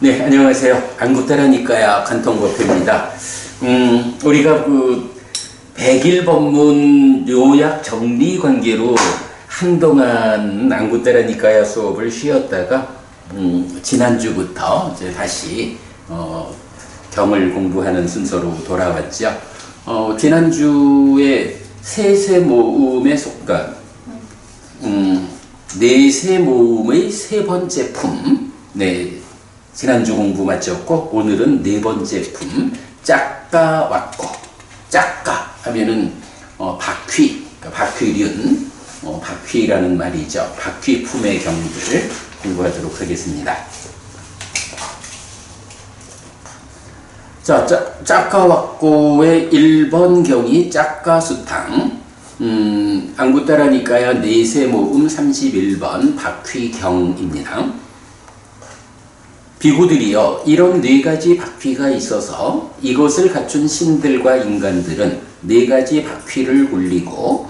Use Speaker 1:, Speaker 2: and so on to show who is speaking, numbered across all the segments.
Speaker 1: 네, 안녕하세요. 안구따라니까야 간통법입니다. 우리가 그 100일 법문 요약 정리 관계로 한동안 안구따라니까야 수업을 쉬었다가 지난주부터 이제 다시 경을 공부하는 순서로 돌아왔죠. 지난주에 세세 모음의 속간, 네세 모음의 세 번째 품, 네, 지난주 공부 마쳤고 오늘은 네 번째 품 짝가 왔고, 짝가 하면은 박휘, 그러니까 박휘륜, 박휘라는 말이죠. 박휘 품의 경들 공부하도록 하겠습니다. 자, 짝가 왔고의 1번 경이 짝가 수탕, 안구따라니까야 네세 모음 31번 박휘경입니다. 비구들이여, 이런 네 가지 박휘가 있어서 이것을 갖춘 신들과 인간들은 네 가지 박휘를 굴리고,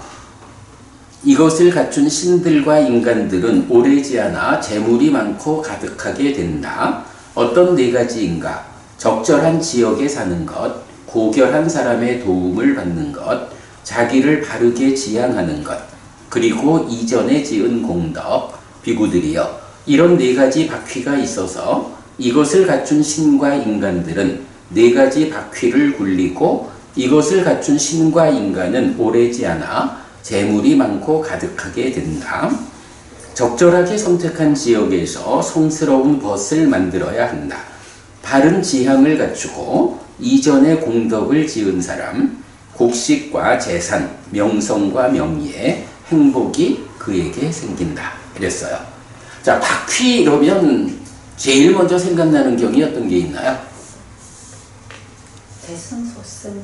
Speaker 1: 이것을 갖춘 신들과 인간들은 오래지 않아 재물이 많고 가득하게 된다. 어떤 네 가지인가? 적절한 지역에 사는 것, 고결한 사람의 도움을 받는 것, 자기를 바르게 지향하는 것, 그리고 이전에 지은 공덕. 비구들이여, 이런 네 가지 박휘가 있어서 이것을 갖춘 신과 인간들은 네 가지 박휘를 굴리고, 이것을 갖춘 신과 인간은 오래지 않아 재물이 많고 가득하게 된다. 적절하게 선택한 지역에서 성스러운 벗을 만들어야 한다. 바른 지향을 갖추고 이전에 공덕을 지은 사람, 곡식과 재산, 명성과 명예, 행복이 그에게 생긴다. 이랬어요. 자, 박휘 이러면 제일 먼저 생각나는 경이 어떤 게 있나요?
Speaker 2: 대승소승.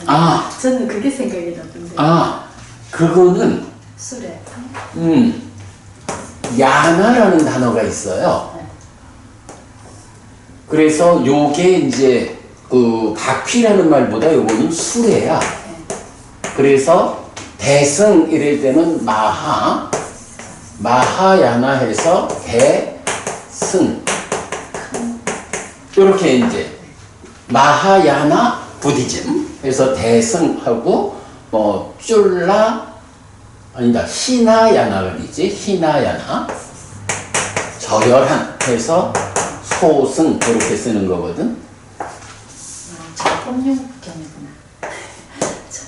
Speaker 1: 아,
Speaker 2: 저는 그게 생각이 나던데.
Speaker 1: 아, 그거는
Speaker 2: 수레.
Speaker 1: 야나라는 단어가 있어요.
Speaker 2: 네.
Speaker 1: 그래서 요게 이제 그 박휘라는 말보다 요거는 수레야.
Speaker 2: 네.
Speaker 1: 그래서 대승 이럴 때는 마하야나 해서 대승. 이렇게 이제 마하야나 부디즘 해서 대승하고 쫄라 아니다 히나야나이지. 히나야나 저열한 해서 소승 이렇게 쓰는 거거든.
Speaker 2: 법륜경이구나.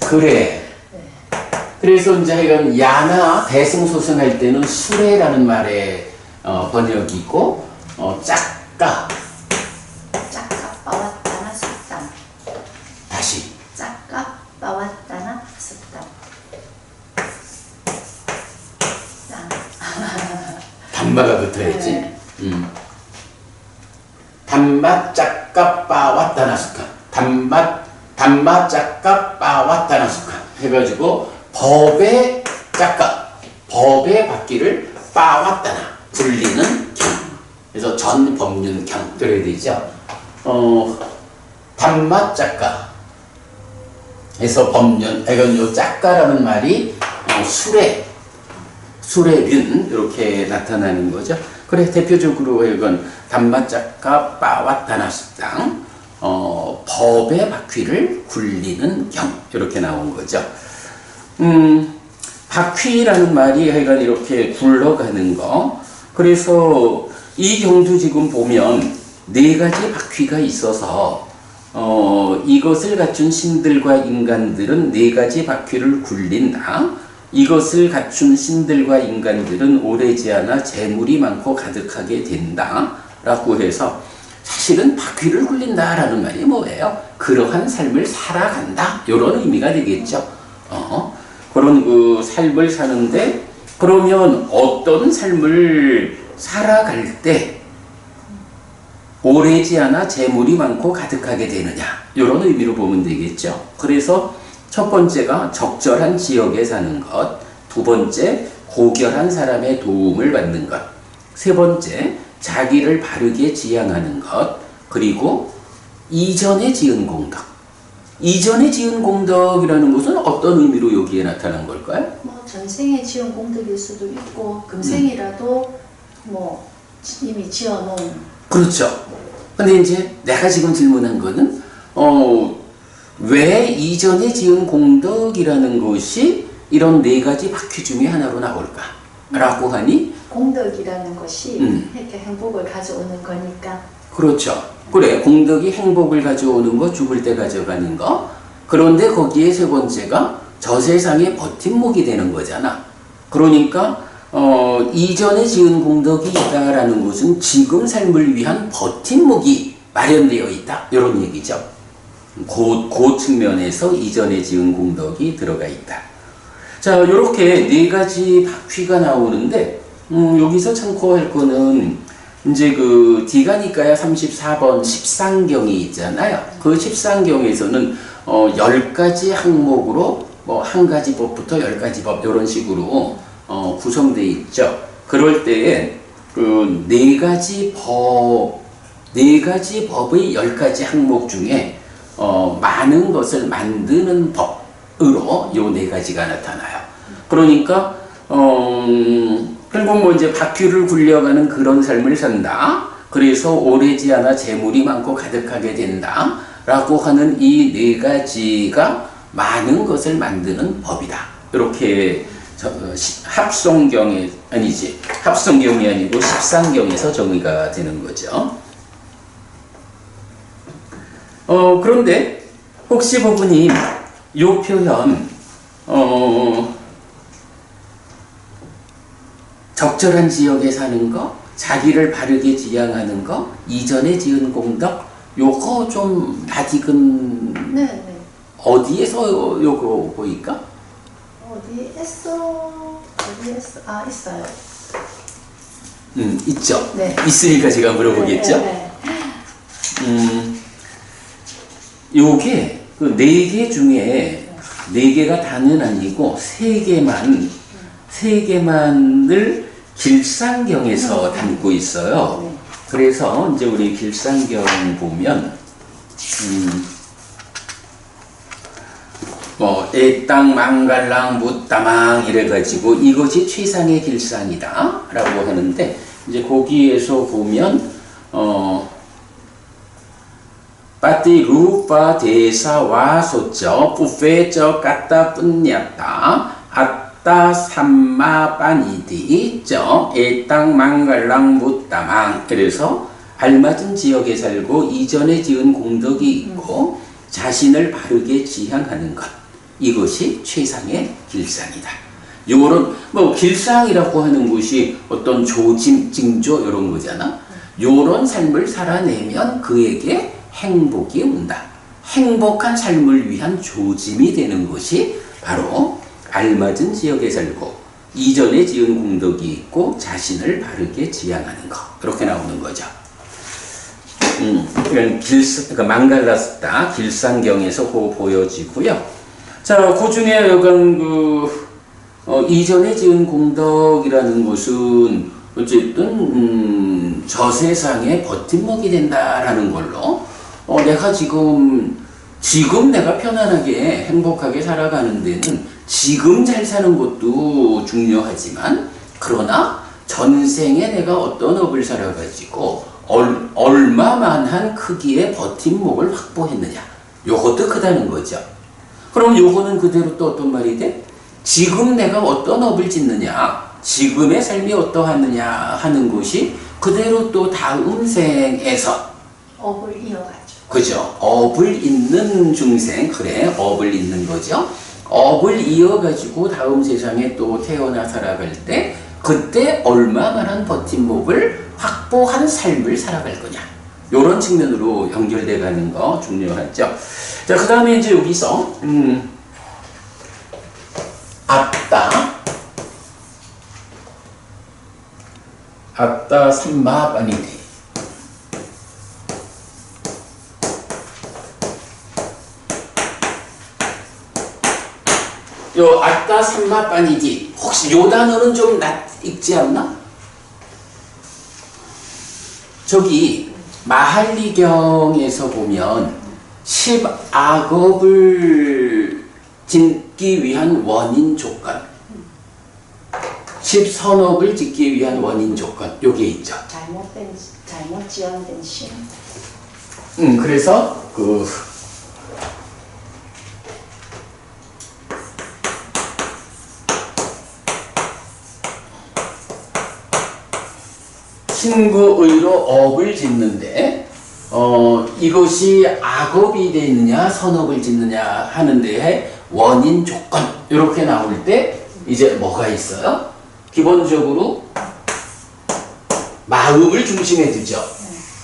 Speaker 1: 그래.
Speaker 2: 네.
Speaker 1: 그래서 이제 이런 야나 대승소승 할 때는 수레라는 말의 번역이고, 짝가.
Speaker 2: 짝가 빠왔다나 숫단.
Speaker 1: 다시.
Speaker 2: 짝가 빠왔다나 숫단.
Speaker 1: 단마가 붙어야지.
Speaker 2: 네.
Speaker 1: 단맛 짝가 빠왔다나 숙한. 단맛 짝가 빠왔다나 숙한. 해가지고 법의 짝가, 법의 바퀴를 빠왔다나 굴리는 경. 그래서 전법륜경 그래야 되죠. 단맛 짝가 해서 법륜. 이건 요 짝가라는 말이 수레륜 이렇게 나타나는 거죠. 그래, 대표적으로 이건 단맛 짝가 빠왔다나 숙당, 법의 바퀴를 굴리는 경 이렇게 나온 거죠. 바퀴라는 말이 하여간 이렇게 굴러가는 거. 그래서 이 경도 지금 보면 네 가지 바퀴가 있어서 이것을 갖춘 신들과 인간들은 네 가지 바퀴를 굴린다. 이것을 갖춘 신들과 인간들은 오래지 않아 재물이 많고 가득하게 된다. 라고 해서 사실은 바퀴를 굴린다라는 말이 뭐예요? 그러한 삶을 살아간다. 이런 의미가 되겠죠. 그런 그 삶을 사는데, 그러면 어떤 삶을 살아갈 때 오래지 않아 재물이 많고 가득하게 되느냐, 이런 의미로 보면 되겠죠. 그래서 첫 번째가 적절한 지역에 사는 것, 두 번째 고결한 사람의 도움을 받는 것, 세 번째 자기를 바르게 지향하는 것, 그리고 이전에 지은 공덕. 이전에 지은 공덕이라는 것은 어떤 의미로 여기에 나타난 걸까요?
Speaker 2: 뭐 전생에 지은 공덕일 수도 있고 금생이라도 뭐 이미 지어놓은
Speaker 1: 그렇죠. 근데 이제 내가 지금 질문한 거는 왜 이전에 지은 공덕이라는 것이 이런 네 가지 바퀴 중에 하나로 나올까? 라고 하니
Speaker 2: 공덕이라는 것이 이렇게 행복을 가져오는 거니까.
Speaker 1: 그렇죠. 그래, 공덕이 행복을 가져오는 거, 죽을 때 가져가는 거. 그런데 거기에 세 번째가 저 세상의 버팀목이 되는 거잖아. 그러니까 이전에 지은 공덕이 있다라는 것은 지금 삶을 위한 버팀목이 마련되어 있다. 이런 얘기죠. 그 측면에서 이전에 지은 공덕이 들어가 있다. 자, 이렇게 네 가지 바퀴가 나오는데 여기서 참고할 거는 이제 그 디가니까야 34번 십상경이 있잖아요. 그 십상경에서는 10가지 항목으로 뭐 한 가지 법부터 10가지 법 이런 식으로 구성되어 있죠. 그럴 때에 그 네 가지 법의 10가지 항목 중에 많은 것을 만드는 법으로 요 네 가지가 나타나요. 그러니까 결국 뭐 이제 바퀴를 굴려가는 그런 삶을 산다. 그래서 오래지 않아 재물이 많고 가득하게 된다. 라고 하는 이 네 가지가 많은 것을 만드는 법이다. 이렇게 합성경이 아니고 십상경에서 정의가 되는 거죠. 그런데 혹시 부부님 요 표현 적절한 지역에 사는 거, 자기를 바르게 지향하는 거, 이전에 지은 공덕, 요거 좀 낯익은
Speaker 2: 네.
Speaker 1: 어디에서 요거 보일까?
Speaker 2: 어디에서? 아, 있어요.
Speaker 1: 있죠.
Speaker 2: 네.
Speaker 1: 있으니까 제가 물어보겠죠.
Speaker 2: 네.
Speaker 1: 요게 그 네 개 중에 네 개가 다는 아니고 세 개만을 길상경에서 담고 있어요.
Speaker 2: 네.
Speaker 1: 그래서 이제 우리 길상경 보면 뭐 애땅 망갈랑 무따망 이래가지고 이것이 최상의 길상이다 라고 하는데 이제 거기에서 보면 빠띠 루파 대사 와소쩌 부페쩌 까따 뿐냐따 아따 삼마 빠니디 쩌 애땅 망갈랑 무따망. 그래서 알맞은 지역에 살고 이전에 지은 공덕이 있고 자신을 바르게 지향하는 것, 이것이 최상의 길상이다. 요런 뭐 길상이라고 하는 것이 어떤 조짐, 징조 이런 거잖아. 요런 삶을 살아내면 그에게 행복이 온다. 행복한 삶을 위한 조짐이 되는 것이 바로 알맞은 지역에 살고 이전에 지은 공덕이 있고 자신을 바르게 지향하는 것. 그렇게 나오는 거죠. 이건 그러니까 망갈라스다 길상경에서 보여지고요. 자, 그 중에 여간 이전에 지은 공덕이라는 것은 어쨌든 저 세상에 버팀목이 된다라는 걸로 내가 지금 내가 편안하게 행복하게 살아가는 데는 지금 잘 사는 것도 중요하지만 그러나 전생에 내가 어떤 업을 살아가지고 얼마만한 크기의 버팀목을 확보했느냐, 요것도 크다는 거죠. 그럼 요거는 그대로 또 어떤 말이 돼? 지금 내가 어떤 업을 짓느냐, 지금의 삶이 어떠하느냐 하는 것이 그대로 또 다음 생에서
Speaker 2: 업을 이어가죠.
Speaker 1: 그죠? 업을 잇는 중생, 그래, 업을 잇는 거죠. 업을 이어가지고 다음 세상에 또 태어나 살아갈 때 그때 얼마만한 버팀목을 확보한 삶을 살아갈 거냐, 요런 측면으로 연결돼 가는 거 중요하죠. 자, 그 다음에 이제 여기서 아따 삼마바니디. 요 아따 삼마바니디, 혹시 요 단어는 좀 낯익지 않나? 저기 마할리경에서 보면 10악업을 짓기 위한 원인 조건, 집 선업을 짓기 위한 원인 조건 요게 있죠.
Speaker 2: 잘못 지연된 심.
Speaker 1: 그래서 그 신구의로 업을 짓는데 이것이 악업이 되느냐 선업을 짓느냐 하는 데에 원인 조건 이렇게 나올 때 이제 뭐가 있어요? 기본적으로 마음을 중심에 두죠.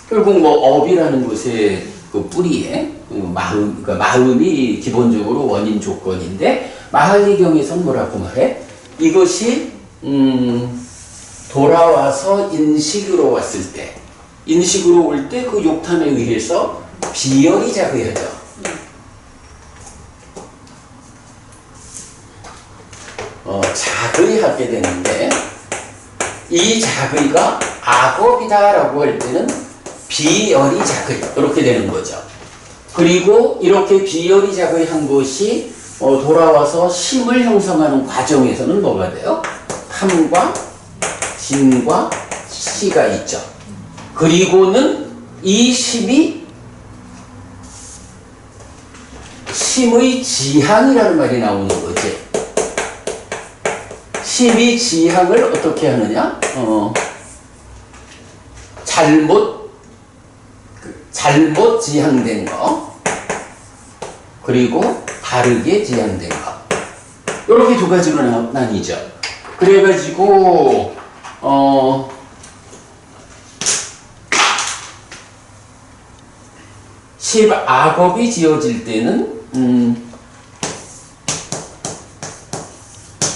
Speaker 1: 결국 뭐 업이라는 것의 그 뿌리에 그러니까 마음이 기본적으로 원인 조건인데 마할리경에서는 뭐라고 말해? 이것이 돌아와서 인식으로 왔을 때, 인식으로 올 때 그 욕탐에 의해서 비열이 작용하죠. 작의하게 되는데 이 작의가 악업이다라고 할 때는 비열이 작의 이렇게 되는 거죠. 그리고 이렇게 비열이 작의한 것이 돌아와서 심을 형성하는 과정에서는 뭐가 돼요? 탐과 진과 시가 있죠. 그리고는 이 심이 심의 지향이라는 말이 나오는 거지. 심의 지향을 어떻게 하느냐? 잘못 지향된 거, 그리고 다르게 지향된 거. 이렇게 두 가지로 나뉘죠. 그래가지고, 악업이 지어질 때는,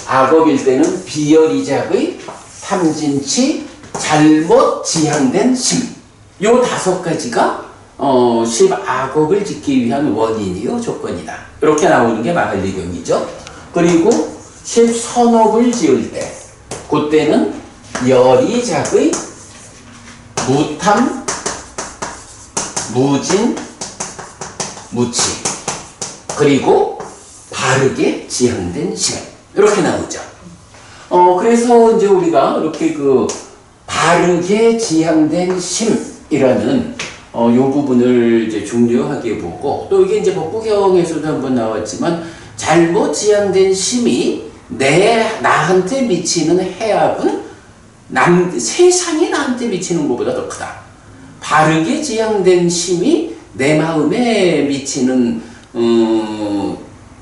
Speaker 1: 악업일 때는 비열이작의 탐진치 잘못 지향된 심. 요 5가지가 악업을 짓기 위한 원인이요 조건이다. 이렇게 나오는 게 마할리경이죠. 그리고 선업을 지을 때 그때는 열이작의 무탐, 무진, 무치 그리고 바르게 지향된 심. 이렇게 나오죠. 그래서 이제 우리가 이렇게 그 바르게 지향된 심이라는 요 부분을 이제 중요하게 보고 또 이게 이제 법구경에서도 한번 나왔지만 잘못 지향된 심이 나한테 미치는 해악은 세상이 나한테 미치는 것보다 더 크다. 바르게 지향된 심이 내 마음에 미치는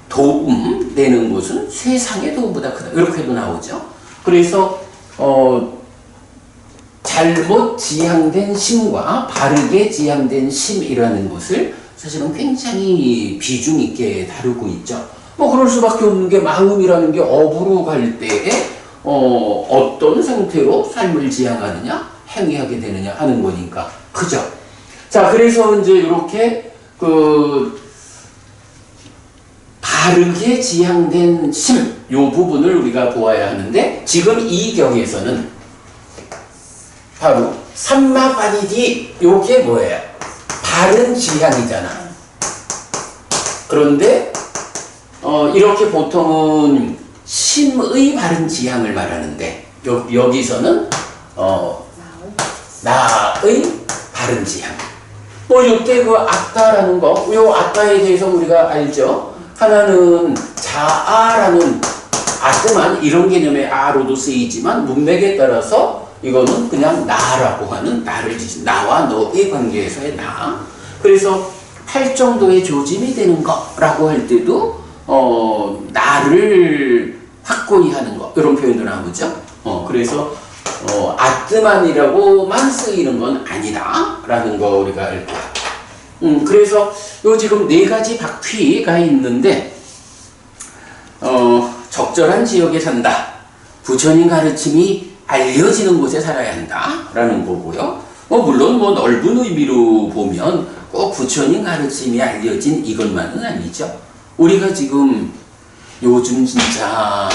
Speaker 1: 도움 되는 것은 세상의 도움보다 크다. 이렇게도 나오죠. 그래서 잘못 지향된 심과 바르게 지향된 심이라는 것을 사실은 굉장히 비중 있게 다루고 있죠. 뭐 그럴 수밖에 없는 게 마음이라는 게 업으로 갈 때에 어떤 상태로 삶을 지향하느냐, 행위하게 되느냐 하는 거니까 그죠. 자, 그래서 이제 이렇게 바르게 지향된 심, 요 부분을 우리가 보아야 하는데, 지금 이 경에서는 바로 삼마바리디, 요게 뭐예요? 바른 지향이잖아. 그런데, 이렇게 보통은 심의 바른 지향을 말하는데, 여기서는, 나의 바른 지향. 뭐, 요때 그 악다라는 거, 요 악다에 대해서 우리가 알죠? 하나는 자아라는 아뜨만 이런 개념의 아로도 쓰이지만 문맥에 따라서 이거는 그냥 나라고 하는 나와 너의 관계에서의 나. 그래서 8정도의 조짐이 되는 거라고 할 때도 나를 확고히 하는 거 이런 표현도 나오죠. 그래서 아뜨만이라고만 쓰이는 건 아니다라는 거 우리가 알 거야. 그래서 요 지금 4가지 바퀴가 있는데 적절한 지역에 산다. 부처님 가르침이 알려지는 곳에 살아야 한다 라는 거고요. 물론 뭐 넓은 의미로 보면 꼭 부처님 가르침이 알려진 이것만은 아니죠. 우리가 지금 요즘 진짜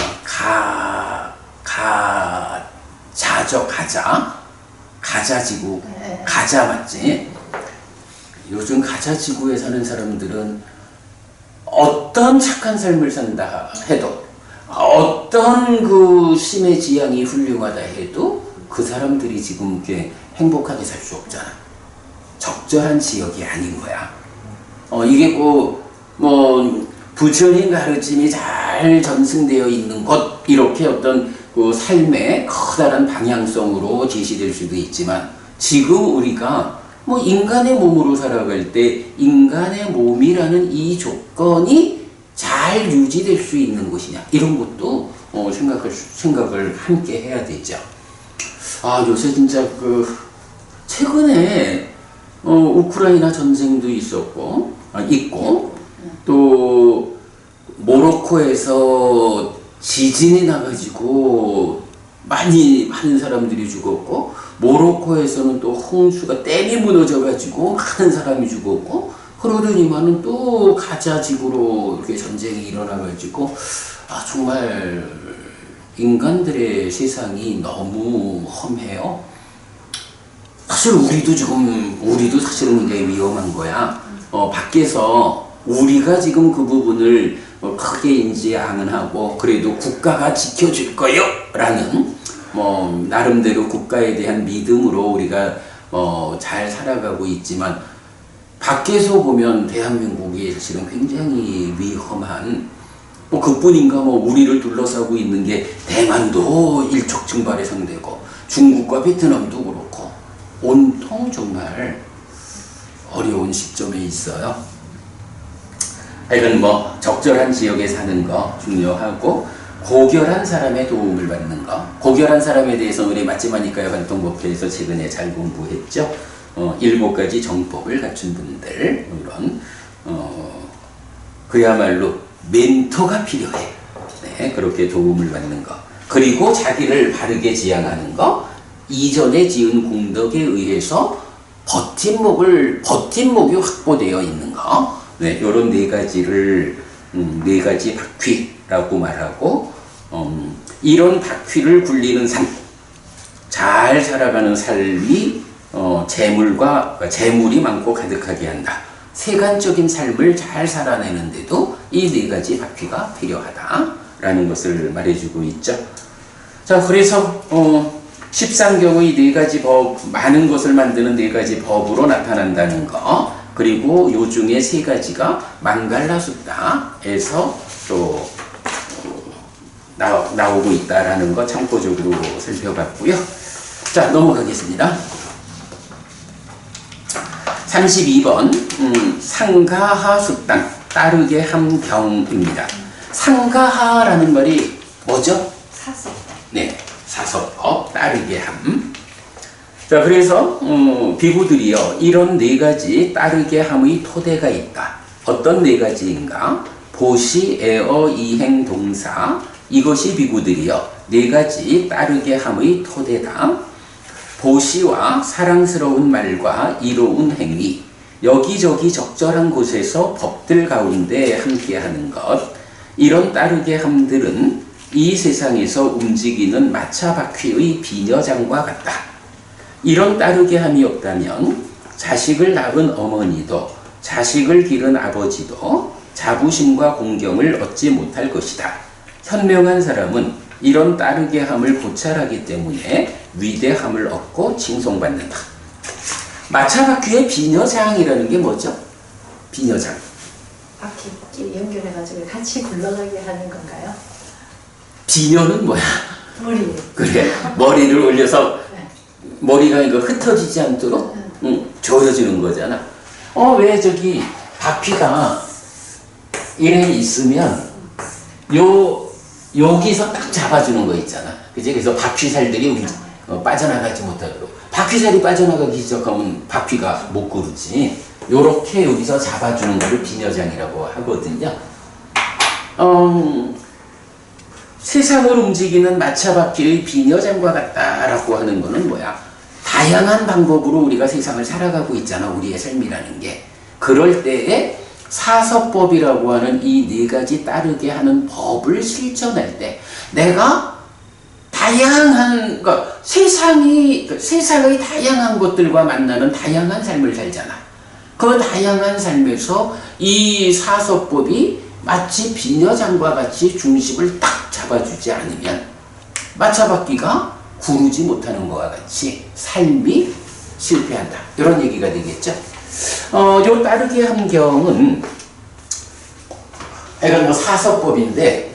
Speaker 1: 가자지구 가자 맞지? 요즘 가자지구에 사는 사람들은 어떤 착한 삶을 산다 해도 어떤 그 심의 지향이 훌륭하다 해도 그 사람들이 지금 이렇게 행복하게 살 수 없잖아. 적절한 지역이 아닌 거야. 이게 뭐 부처님 가르침이 잘 전승되어 있는 곳, 이렇게 어떤 그 삶의 커다란 방향성으로 제시될 수도 있지만, 지금 우리가 뭐 인간의 몸으로 살아갈 때 인간의 몸이라는 이 조건이 잘 유지될 수 있는 것이냐, 이런 것도 생각을 함께 해야 되죠. 요새 진짜 최근에 우크라이나 전쟁도 있고 또 모로코에서 지진이 나가지고 많은 사람들이 죽었고, 모로코에서는 또 홍수가 댐이 무너져가지고 많은 사람이 죽었고, 그러더니만은 또 가자 지구로 이렇게 전쟁이 일어나가지고, 정말 인간들의 세상이 너무 험해요. 사실 우리도 사실은 굉장히 위험한 거야. 밖에서 우리가 지금 그 부분을 크게 인지 안 하고, 그래도 국가가 지켜줄 거요 라는 나름대로 국가에 대한 믿음으로 우리가 잘 살아가고 있지만, 밖에서 보면 대한민국이 사실은 굉장히 위험한, 그뿐인가, 우리를 둘러싸고 있는 게 대만도 일촉즉발의 상대고, 중국과 베트남도 그렇고, 온통 정말 어려운 시점에 있어요. 하여간 적절한 지역에 사는 거 중요하고, 고결한 사람의 도움을 받는 거. 고결한 사람에 대해서 우리 맛집하니까요 관통법회에서 최근에 잘 공부했죠. 7가지 정법을 갖춘 분들, 이런 그야말로 멘토가 필요해. 네, 그렇게 도움을 받는 거. 그리고 자기를 바르게 지향하는 거. 이전에 지은 공덕에 의해서 버팀목이 확보되어 있는 거. 네, 이런 4가지를 4가지 바퀴라고 말하고, 이런 바퀴를 굴리는 삶, 잘 살아가는 삶이 재물이 많고 가득하게 한다. 세간적인 삶을 잘 살아내는데도 이 4가지 바퀴가 필요하다라는 것을 말해주고 있죠. 자, 그래서 13경의 4가지 법, 많은 것을 만드는 4가지 법으로 나타난다는 거, 그리고 요 중에 3가지가 망갈라숫다에서 또 나오고 있다라는 거 참고적으로 살펴봤고요. 자, 넘어가겠습니다. 32번 상가하 숫당, 따르게 함경입니다. 상가하라는 말이 뭐죠?
Speaker 2: 사서.
Speaker 1: 네, 사서법, 따르게 함. 자, 그래서 비구들이요, 이런 4가지 따르게 함의 토대가 있다. 어떤 4가지인가? 보시, 애어, 이행, 동사. 이것이 비구들이요, 4가지 따르게 함의 토대다. 보시와 사랑스러운 말과 이로운 행위, 여기저기 적절한 곳에서 법들 가운데 함께하는 것, 이런 따르게 함들은 이 세상에서 움직이는 마차 바퀴의 비녀장과 같다. 이런 따르게 함이 없다면 자식을 낳은 어머니도 자식을 기른 아버지도 자부심과 공경을 얻지 못할 것이다. 현명한 사람은 이런 따르게 함을 고찰하기 때문에 위대함을 얻고 칭송받는다. 마차 바퀴의 비녀장이라는 게 뭐죠? 비녀장.
Speaker 2: 바퀴 연결해가지고 같이 굴러가게 하는 건가요?
Speaker 1: 비녀는 뭐야?
Speaker 2: 머리.
Speaker 1: 그래, 머리를 올려서 머리가 이거 흩어지지 않도록 조여주는 거잖아. 왜 저기 바퀴가 이래 있으면 여기서 딱 잡아주는 거 있잖아. 그치? 그래서 바퀴살들이 빠져나가지 못하도록. 바퀴살이 빠져나가기 시작하면 바퀴가 못 구르지. 요렇게 여기서 잡아주는 거를 비녀장이라고 하거든요. 세상을 움직이는 마차 바퀴의 비녀장과 같다라고 하는 거는 뭐야? 다양한 방법으로 우리가 세상을 살아가고 있잖아, 우리의 삶이라는 게. 그럴 때에 사서법이라고 하는 이 4가지 따르게 하는 법을 실천할 때 내가 다양한, 그러니까 세상의 다양한 것들과 만나는 다양한 삶을 살잖아. 그 다양한 삶에서 이 사서법이 마치 비녀장과 같이 중심을 딱 잡아주지 않으면 마차바퀴가 구르지 못하는 것과 같이 삶이 실패한다. 이런 얘기가 되겠죠. 요 따르기 함경은 약간 뭐 사서법인데,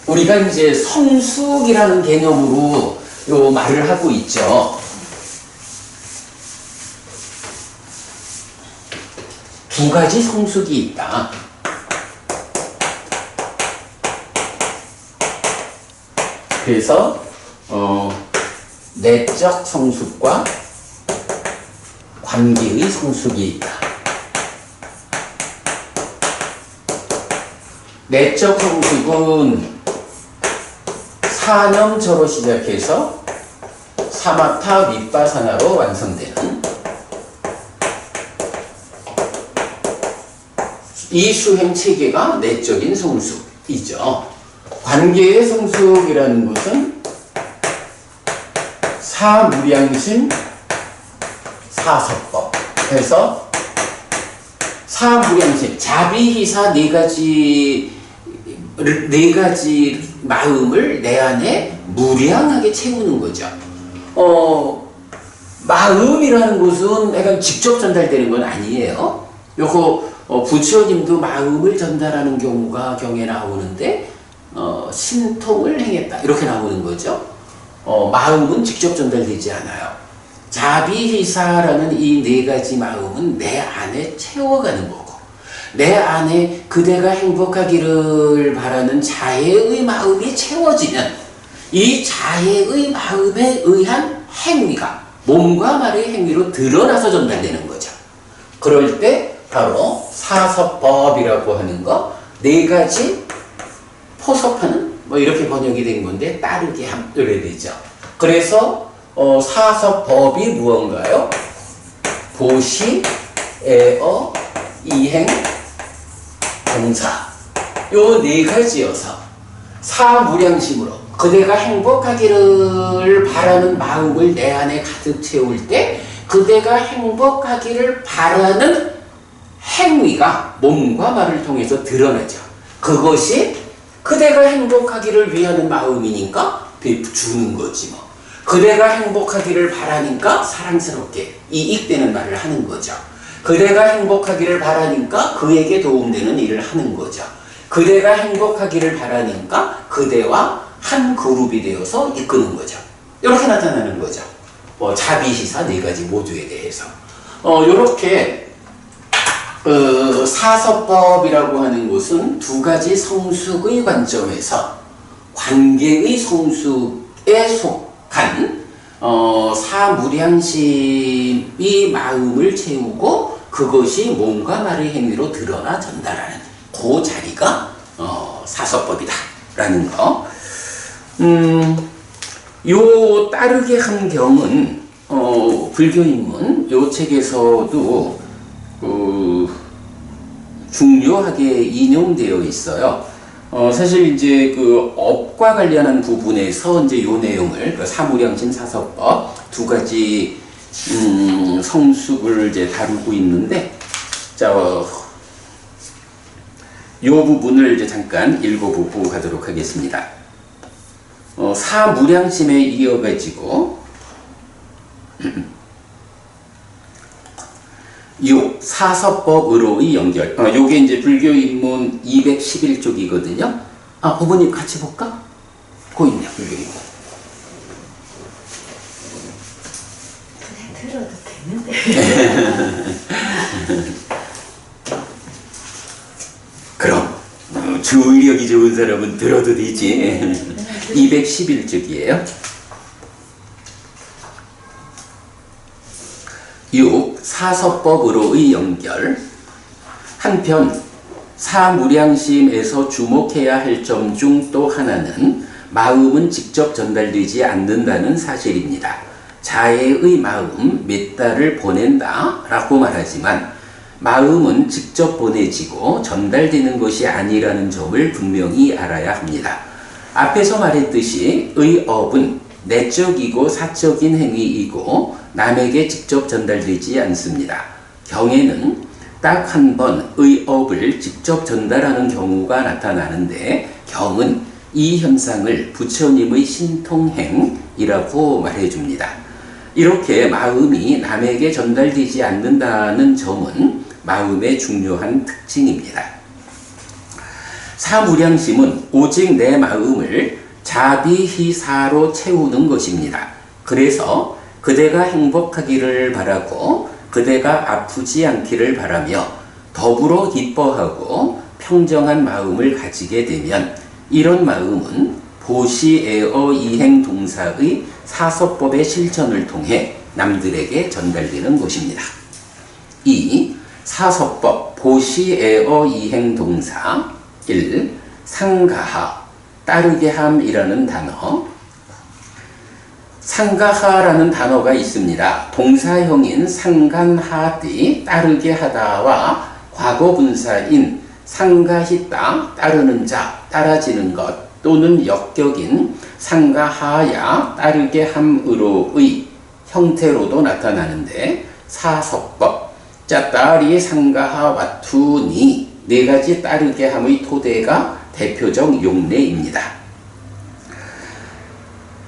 Speaker 1: 우리가 이제 성숙이라는 개념으로 요 말을 하고 있죠. 두 가지 성숙이 있다. 그래서 내적 성숙과 관계의 성숙이 있다. 내적 성숙은 사념처로 시작해서 사마타 윗바사나로 완성되는 이 수행 체계가 내적인 성숙이죠. 관계의 성숙이라는 것은 사무량심 사서법 해서 사무량심 자비희사 네 가지 마음을 내 안에 무량하게 채우는 거죠. 마음이라는 것은 약간 직접 전달되는 건 아니에요. 요거 부처님도 마음을 전달하는 경우가 경에 나오는데 신통을 행했다 이렇게 나오는 거죠. 마음은 직접 전달되지 않아요. 자비희사라는 이 네 가지 마음은 내 안에 채워가는 거고, 내 안에 그대가 행복하기를 바라는 자애의 마음이 채워지면 이 자애의 마음에 의한 행위가 몸과 말의 행위로 드러나서 전달되는 거죠. 그럴 때 바로 사서법이라고 하는 거, 네 가지 포섭하는 뭐 이렇게 번역이 된 건데 따르게 함들어야 되죠. 그래서 사서법이 무언가요? 보시, 애어, 이행, 동사 요 네 가지여서 사무량심으로 그대가 행복하기를 바라는 마음을 내 안에 가득 채울 때 그대가 행복하기를 바라는 행위가 몸과 말을 통해서 드러나죠. 그것이 그대가 행복하기를 위하는 마음이니까 주는 거지 뭐. 그대가 행복하기를 바라니까 사랑스럽게 이익되는 말을 하는 거죠. 그대가 행복하기를 바라니까 그에게 도움되는 일을 하는 거죠. 그대가 행복하기를 바라니까 그대와 한 그룹이 되어서 이끄는 거죠. 이렇게 나타나는 거죠. 자비희사 네 가지 모두에 대해서. 이렇게 사서법이라고 하는 것은 두 가지 성숙의 관점에서 관계의 성숙에 속한 사무량심이 마음을 채우고 그것이 몸과 말의 행위로 드러나 전달하는 그 자리가 사서법이다 라는 거. 요 따르게 함경은 불교인문 요 책에서도 중요하게 인용되어 있어요. 사실 이제 그 업과 관련한 부분에서 이제 요 내용을 그 사무량심 사서법 두 가지 성숙을 이제 다루고 있는데, 자, 요 부분을 이제 잠깐 읽어보고 가도록 하겠습니다. 사무량심에 이어가지고 6. 사서법으로의 연결. 요게 이제 불교 입문 211쪽이거든요. 부모님 같이 볼까? 거 있네, 불교 입문.
Speaker 2: 그냥 들어도 되는데.
Speaker 1: 그럼 주의력이 좋은 사람은 들어도 되지. 211쪽이에요. 6. 사서법으로의 연결. 한편 사무량심에서 주목해야 할 점 중 또 하나는 마음은 직접 전달되지 않는다는 사실입니다. 자애의 마음 몇 달을 보낸다 라고 말하지만 마음은 직접 보내지고 전달되는 것이 아니라는 점을 분명히 알아야 합니다. 앞에서 말했듯이 의업은 내적이고 사적인 행위이고 남에게 직접 전달되지 않습니다. 경에는 딱 한 번 의업을 직접 전달하는 경우가 나타나는데 경은 이 현상을 부처님의 신통행이라고 말해줍니다. 이렇게 마음이 남에게 전달되지 않는다는 점은 마음의 중요한 특징입니다. 사무량심은 오직 내 마음을 자비희사로 채우는 것입니다. 그래서 그대가 행복하기를 바라고 그대가 아프지 않기를 바라며 더불어 기뻐하고 평정한 마음을 가지게 되면 이런 마음은 보시에어 이행 동사의 사서법의 실천을 통해 남들에게 전달되는 것입니다. 이 사서법 보시에어 이행 동사 1. 상가하 따르게 함이라는 단어. 상가하라는 단어가 있습니다. 동사형인 상간하디 따르게 하다와 과거분사인 상가히따 따르는 자 따라지는 것 또는 역격인 상가하야 따르게 함으로의 형태로도 나타나는데 사서법 짜따리 상가하 와투니 네 가지 따르게 함의 토대가 대표적 용례입니다.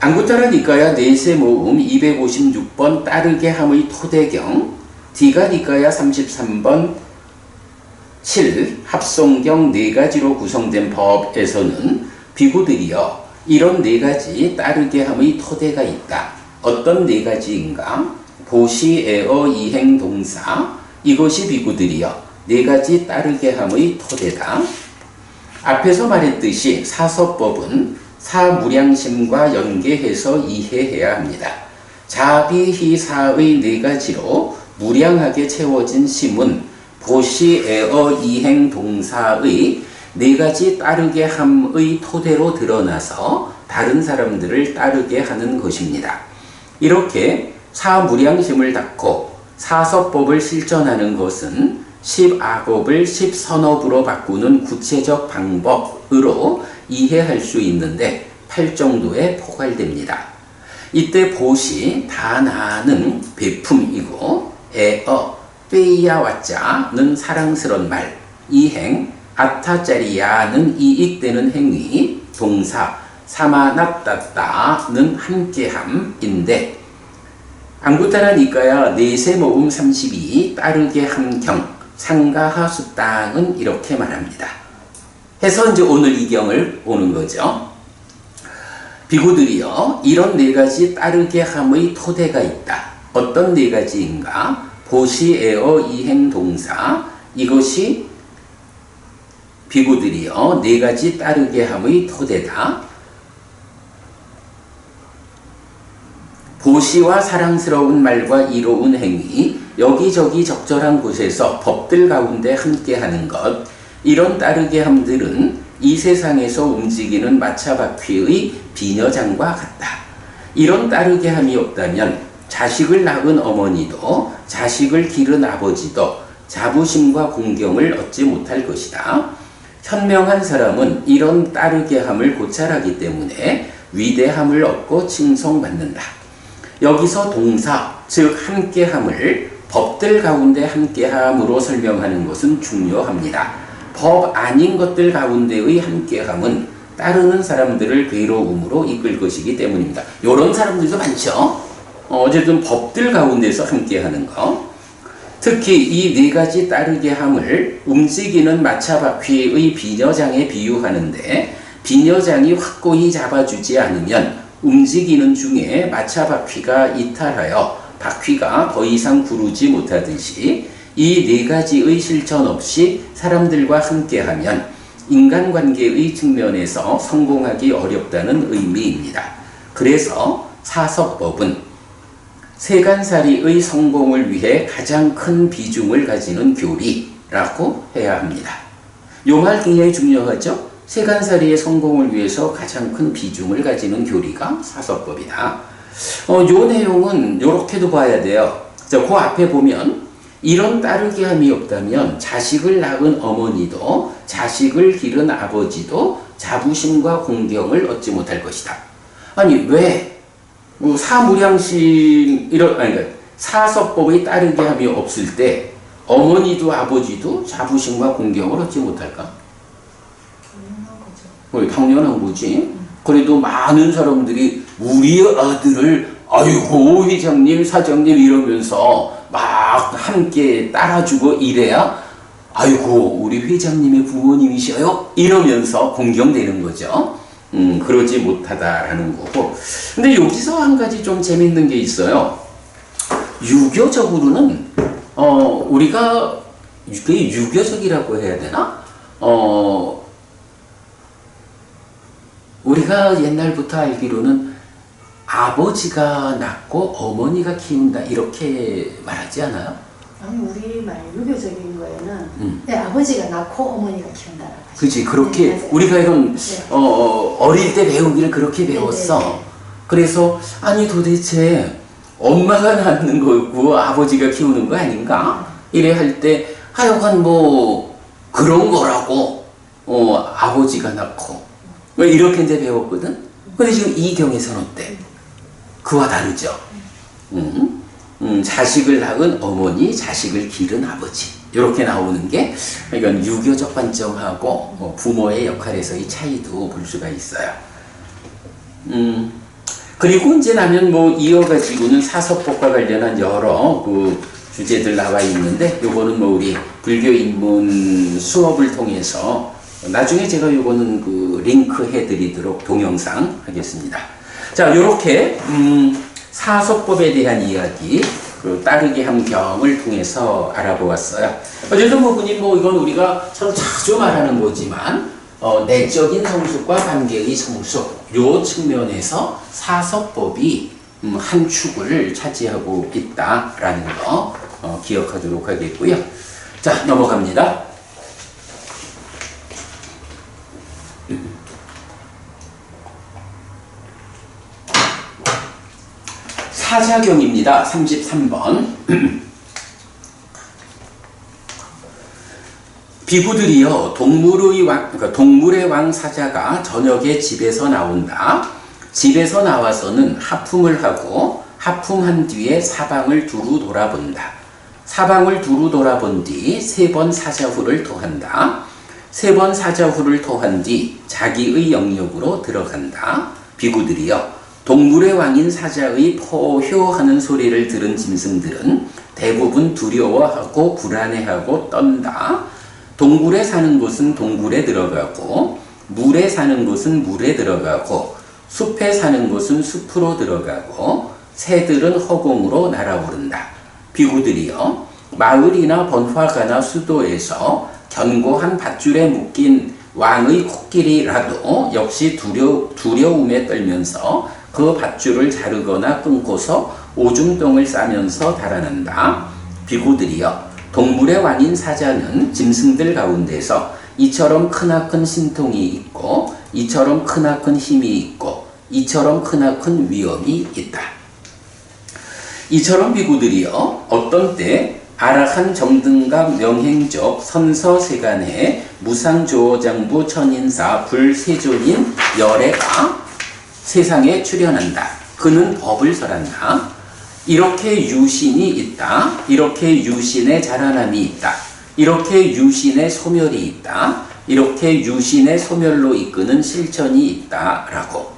Speaker 1: 안구타라 니까야 네세 모음 256번 따르게 함의 토대경, 디가 니까야 33번 7 합성경 네 가지로 구성된 법에서는 비구들이여 이런 네 가지 따르게 함의 토대가 있다. 어떤 네 가지인가? 보시에어 이행 동사 이것이 비구들이여 네 가지 따르게 함의 토대다. 앞에서 말했듯이 사서법은 사무량심과 연계해서 이해해야 합니다. 자비희사의 네 가지로 무량하게 채워진 심은 보시에어 이행 동사의 네 가지 따르게 함의 토대로 드러나서 다른 사람들을 따르게 하는 것입니다. 이렇게 사무량심을 닦고 사서법을 실천하는 것은 10악업을 10선업으로 바꾸는 구체적 방법으로 이해할 수 있는데 8정도에 포괄됩니다. 이때 보시, 다나는 베품이고 에어, 빼야와자는 사랑스런 말, 이행, 아타짜리야는 이익되는 행위, 동사, 사마납다따는 함께함인데 안구타라 니까야 네세 모음 32 따르게 함경 상가하 수땅은 이렇게 말합니다. 해서 이제 오늘 이 경을 오는 거죠. 비구들이여 이런 네 가지 따르게 함의 토대가 있다. 어떤 네 가지인가? 보시에어 이행 동사 이것이 비구들이여 네 가지 따르게 함의 토대다. 보시와 사랑스러운 말과 이로운 행위, 여기저기 적절한 곳에서 법들 가운데 함께하는 것, 이런 따르게 함들은 이 세상에서 움직이는 마차바퀴의 비녀장과 같다. 이런 따르게 함이 없다면 자식을 낳은 어머니도 자식을 기른 아버지도 자부심과 공경을 얻지 못할 것이다. 현명한 사람은 이런 따르게 함을 고찰하기 때문에 위대함을 얻고 칭송받는다. 여기서 동사, 즉 함께함을 법들 가운데 함께함으로 설명하는 것은 중요합니다. 법 아닌 것들 가운데의 함께함은 따르는 사람들을 괴로움으로 이끌 것이기 때문입니다. 이런 사람들도 많죠. 어쨌든 법들 가운데서 함께하는 거. 특히 이 네 가지 따르게 함을 움직이는 마차바퀴의 비녀장에 비유하는데 비녀장이 확고히 잡아주지 않으면 움직이는 중에 마차바퀴가 이탈하여 바퀴가 더 이상 구르지 못하듯이 이 네 가지의 실천 없이 사람들과 함께하면 인간관계의 측면에서 성공하기 어렵다는 의미입니다. 그래서 사서법은 세간살이의 성공을 위해 가장 큰 비중을 가지는 교리라고 해야 합니다. 이 말 굉장히 중요하죠? 세간살이의 성공을 위해서 가장 큰 비중을 가지는 교리가 사서법이다. 요 내용은 이렇게도 봐야 돼요. 그 앞에 보면 이런 따르게 함이 없다면 자식을 낳은 어머니도 자식을 기른 아버지도 자부심과 공경을 얻지 못할 것이다. 아니 왜 사무량심 이런 그러니까 사서법의 따르게 함이 없을 때 어머니도 아버지도 자부심과 공경을 얻지 못할까? 당연한 거지. 그래도 많은 사람들이 우리 아들을 아이고 회장님 사장님 이러면서 막 함께 따라주고 이래야 아이고 우리 회장님의 부모님이셔요 이러면서 공경되는 거죠. 그러지 못하다라는 거고. 근데 여기서 한 가지 좀 재밌는 게 있어요. 유교적으로는 우리가 그게 유교적이라고 해야 되나? 우리가 옛날부터 알기로는 아버지가 낳고 어머니가 키운다 이렇게 말하지 않아요?
Speaker 2: 아니 우리 말 유교적인 거에는 네, 아버지가 낳고 어머니가 키운다라고 하죠.
Speaker 1: 그치 그렇게
Speaker 2: 네,
Speaker 1: 우리가 이런
Speaker 2: 네.
Speaker 1: 어릴 때 배우기를 그렇게 배웠어.
Speaker 2: 네, 네, 네.
Speaker 1: 그래서 아니 도대체 엄마가 낳는 거고 아버지가 키우는 거 아닌가? 이래 할 때 하여간 뭐 그런 거라고 아버지가 낳고 뭐 이렇게 이제 배웠거든. 근데 지금 이 경에서는 어때? 그와 다르죠. 자식을 낳은 어머니, 자식을 기른 아버지 이렇게 나오는 게 이건 유교적 관점하고 부모의 역할에서의 차이도 볼 수가 있어요. 그리고 이제 나면 뭐 이어가지고는 사서법과 관련한 여러 그 주제들 나와 있는데 요거는 뭐 우리 불교 입문 수업을 통해서 나중에 제가 요거는 그 링크 해드리도록 동영상 하겠습니다. 자, 요렇게 사서법에 대한 이야기, 그 따르기 함경을 통해서 알아보았어요. 어제도 부분이 뭐 이건 우리가 참 자주 말하는 거지만 내적인 성숙과 관계의 성숙 요 측면에서 사서법이 한 축을 차지하고 있다라는 거 기억하도록 하겠고요. 자, 넘어갑니다. 사자경입니다. 33번. 비구들이여 동물의 왕 사자가 저녁에 집에서 나온다. 집에서 나와서는 하품을 하고 하품한 뒤에 사방을 두루 돌아본다. 사방을 두루 돌아본 뒤 3번 사자후를 토한다. 3번 사자후를 토한 뒤 자기의 영역으로 들어간다. 비구들이여 동물의 왕인 사자의 포효하는 소리를 들은 짐승들은 대부분 두려워하고 불안해하고 떤다. 동굴에 사는 곳은 동굴에 들어가고 물에 사는 곳은 물에 들어가고 숲에 사는 곳은 숲으로 들어가고 새들은 허공으로 날아오른다. 비구들이여 마을이나 번화가나 수도에서 견고한 밧줄에 묶인 왕의 코끼리라도 역시 두려움에 떨면서 그 밧줄을 자르거나 끊고서 오줌똥을 싸면서 달아난다. 비구들이여 동물의 왕인 사자는 짐승들 가운데서 이처럼 크나큰 신통이 있고 이처럼 크나큰 힘이 있고 이처럼 크나큰 위엄이 있다. 이처럼 비구들이여 어떤 때 아라한 정등각 명행적 선서세간의 무상조어장부 천인사 불세존인 열애가 세상에 출현한다. 그는 법을 설한다. 이렇게 유신이 있다. 이렇게 유신의 자라남이 있다. 이렇게 유신의 소멸이 있다. 이렇게 유신의 소멸로 이끄는 실천이 있다. 라고.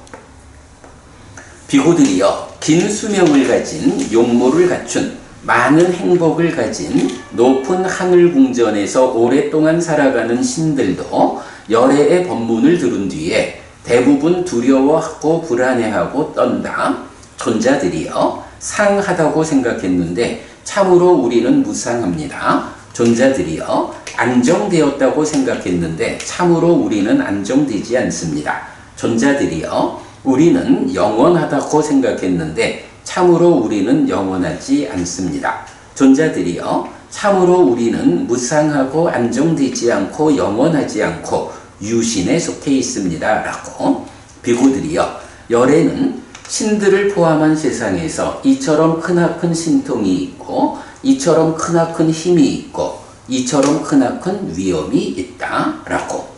Speaker 1: 비구들이여 긴 수명을 가진 용모를 갖춘 많은 행복을 가진 높은 하늘 궁전에서 오랫동안 살아가는 신들도 열애의 법문을 들은 뒤에 대부분 두려워하고 불안해하고 떤다. 존자들이여 상하다고 생각했는데 참으로 우리는 무상합니다. 존자들이여 안정되었다고 생각했는데 참으로 우리는 안정되지 않습니다. 존자들이여 우리는 영원하다고 생각했는데 참으로 우리는 영원하지 않습니다. 존자들이여 참으로 우리는 무상하고 안정되지 않고 영원하지 않고 유신에 속해 있습니다. 라고. 비구들이여 열애는 신들을 포함한 세상에서 이처럼 크나큰 신통이 있고 이처럼 크나큰 힘이 있고 이처럼 크나큰 위엄이 있다. 라고.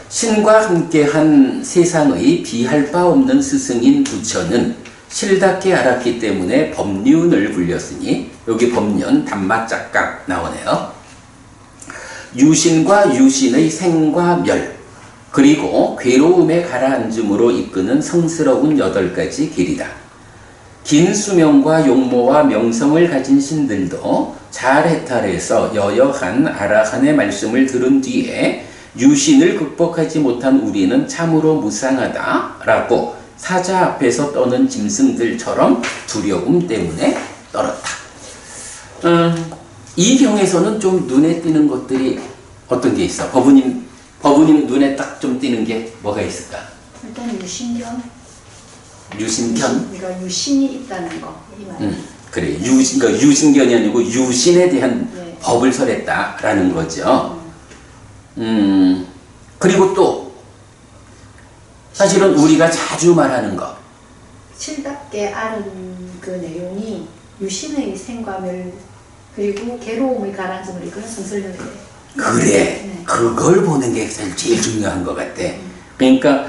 Speaker 1: 신과 함께한 세상의 비할 바 없는 스승인 부처는 실답게 알았기 때문에 법륜을 굴렸으니 여기 법륜 단맛작강 나오네요. 유신과 유신의 생과 멸, 그리고 괴로움에 가라앉음으로 이끄는 성스러운 8가지 길이다. 긴 수명과 용모와 명성을 가진 신들도 잘 해탈해서 여여한 아라한의 말씀을 들은 뒤에 유신을 극복하지 못한 우리는 참으로 무상하다라고 사자 앞에서 떠는 짐승들처럼 두려움 때문에 떨었다. 이 경에서는 좀 눈에 띄는 것들이 어떤 게 있어? 법우님 눈에 딱 좀 띄는 게 뭐가 있을까?
Speaker 2: 일단 유신견.
Speaker 1: 유신견?
Speaker 2: 그러니까 유신이 있다는 거, 이 말이.
Speaker 1: 그래. 그러니까 유신견이 아니고 유신에 대한
Speaker 2: 네.
Speaker 1: 법을 설했다라는 거죠. 그리고 또 사실은 우리가 자주 말하는 거.
Speaker 2: 7답게 아는 그 내용이 유신의 생과 멸, 그리고 괴로움의 가라앉음을 이끄는 성설령이에요.
Speaker 1: 그래.
Speaker 2: 네.
Speaker 1: 그걸 보는 게 제일 중요한 것 같아. 그러니까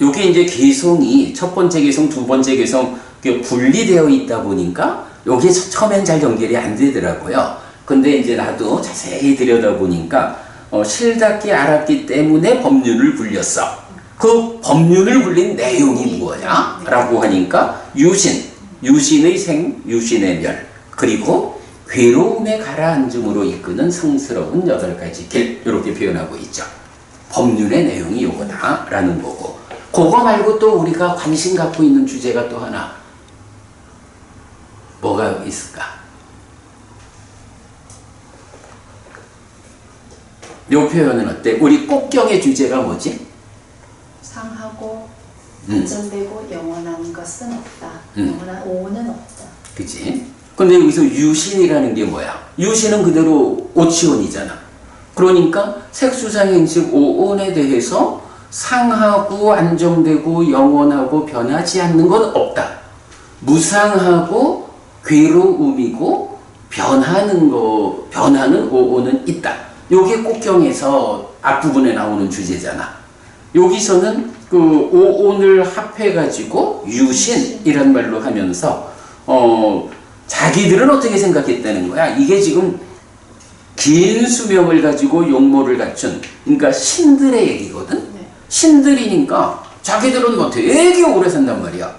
Speaker 1: 요게 이제 개성이 첫 번째 개성, 두 번째 개성 분리되어 있다 보니까 요게 처음엔 잘 연결이 안 되더라고요. 근데 이제 나도 자세히 들여다보니까 실답게 알았기 때문에 법륜을 굴렸어. 그 법륜을 굴린 내용이 뭐냐? 라고 하니까 유신의 생, 유신의 멸, 그리고 괴로움에 가라앉음으로 이끄는 성스러운 8가지 길, 이렇게 표현하고 있죠. 법륜의 내용이 요거다라는 거고, 그거 말고 또 우리가 관심 갖고 있는 주제가 또 하나 뭐가 있을까? 요 표현은 어때? 우리 꼭경의 주제가 뭐지?
Speaker 2: 상하고 안정되고 영원한 것은 없다. 영원한 오는 없다.
Speaker 1: 그치? 근데 여기서 유신이라는 게 뭐야? 유신은 그대로 오치온이잖아. 그러니까 색수상행식 오온에 대해서 상하고 안정되고 영원하고 변하지 않는 건 없다. 무상하고 괴로움이고 변하는 오온은 있다. 요게 꼭경에서 앞부분에 나오는 주제잖아. 여기서는 그 오온을 합해가지고 유신이란 말로 하면서 자기들은 어떻게 생각했다는 거야? 이게 지금 긴 수명을 가지고 용모를 갖춘, 그러니까 신들의 얘기거든?
Speaker 2: 네.
Speaker 1: 신들이니까 자기들은 뭐 되게 오래 산단 말이야.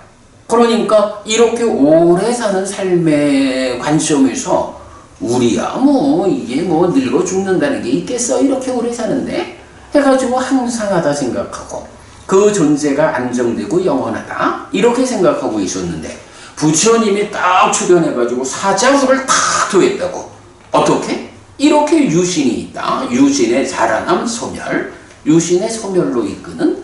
Speaker 1: 그러니까 이렇게 오래 사는 삶의 관점에서 우리야 뭐 이게 뭐 늙어 죽는다는 게 있겠어? 이렇게 오래 사는데? 해가지고 항상하다 생각하고 그 존재가 안정되고 영원하다 이렇게 생각하고 있었는데 부처님이 딱 출현해가지고 사자후를 탁 도했다고. 어떻게? 이렇게 유신이 있다. 유신의 자라남 소멸, 유신의 소멸로 이끄는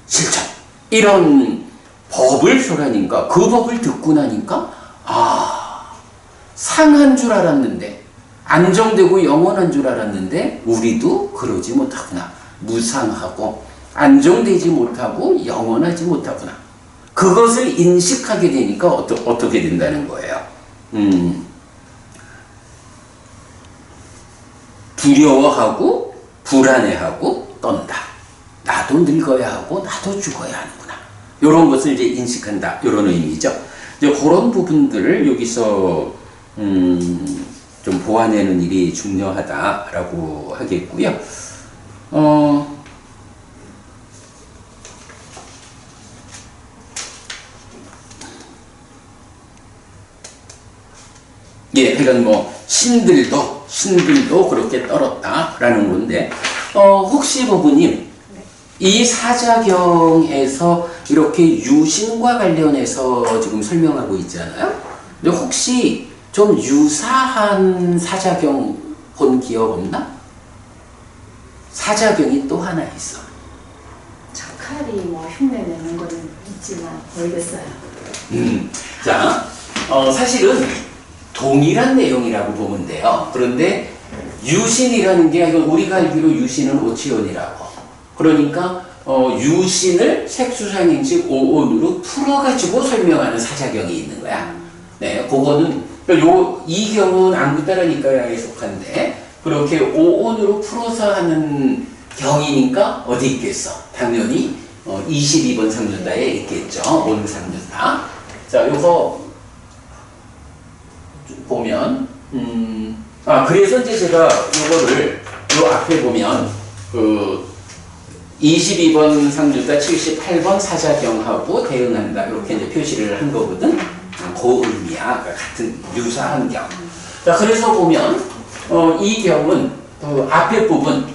Speaker 1: 실천. 이런 법을 설하니까 그 법을 듣고 나니까 상한 줄 알았는데 안정되고 영원한 줄 알았는데 우리도 그러지 못하구나. 무상하고 안정되지 못하고 영원하지 못하구나. 그것을 인식하게 되니까 어떻게 된다는 거예요? 두려워하고 불안해하고 떤다. 나도 늙어야 하고 나도 죽어야 하는구나. 이런 것을 이제 인식한다. 이런 의미죠. 이제 그런 부분들을 여기서 좀 보완하는 일이 중요하다라고 하겠고요. 예, 그러니까 뭐 신들도 그렇게 떨었다라는 건데, 혹시 부부님 이 사자경에서 이렇게 유신과 관련해서 지금 설명하고 있잖아요. 근데 혹시 좀 유사한 사자경 본 기억 없나? 사자경이 또 하나 있어.
Speaker 2: 자칼이 뭐 흉내내는 거는 있지만 모르겠어요.
Speaker 1: 자, 사실은 동일한 내용이라고 보면 돼요. 그런데 유신이라는 게 우리가 알기로 유신은 오치온이라고. 그러니까 유신을 색수상행식 오온으로 풀어가지고 설명하는 사자경이 있는 거야. 네, 그거는 이 경은 안구따라니까에 속한데 그렇게 오온으로 풀어서 하는 경이니까 어디 있겠어? 당연히 22번 상륜다에 있겠죠. 온 상륜다. 자, 요거 보면 그래서 이제 제가 요거를 요 앞에 보면 그 22번 상주자 78번 사자경하고 대응한다 이렇게 이제 표시를 한 거거든. 그 의미야. 그러니까 같은 유사한 경. 자, 그래서 보면 이 경은 그 앞에 부분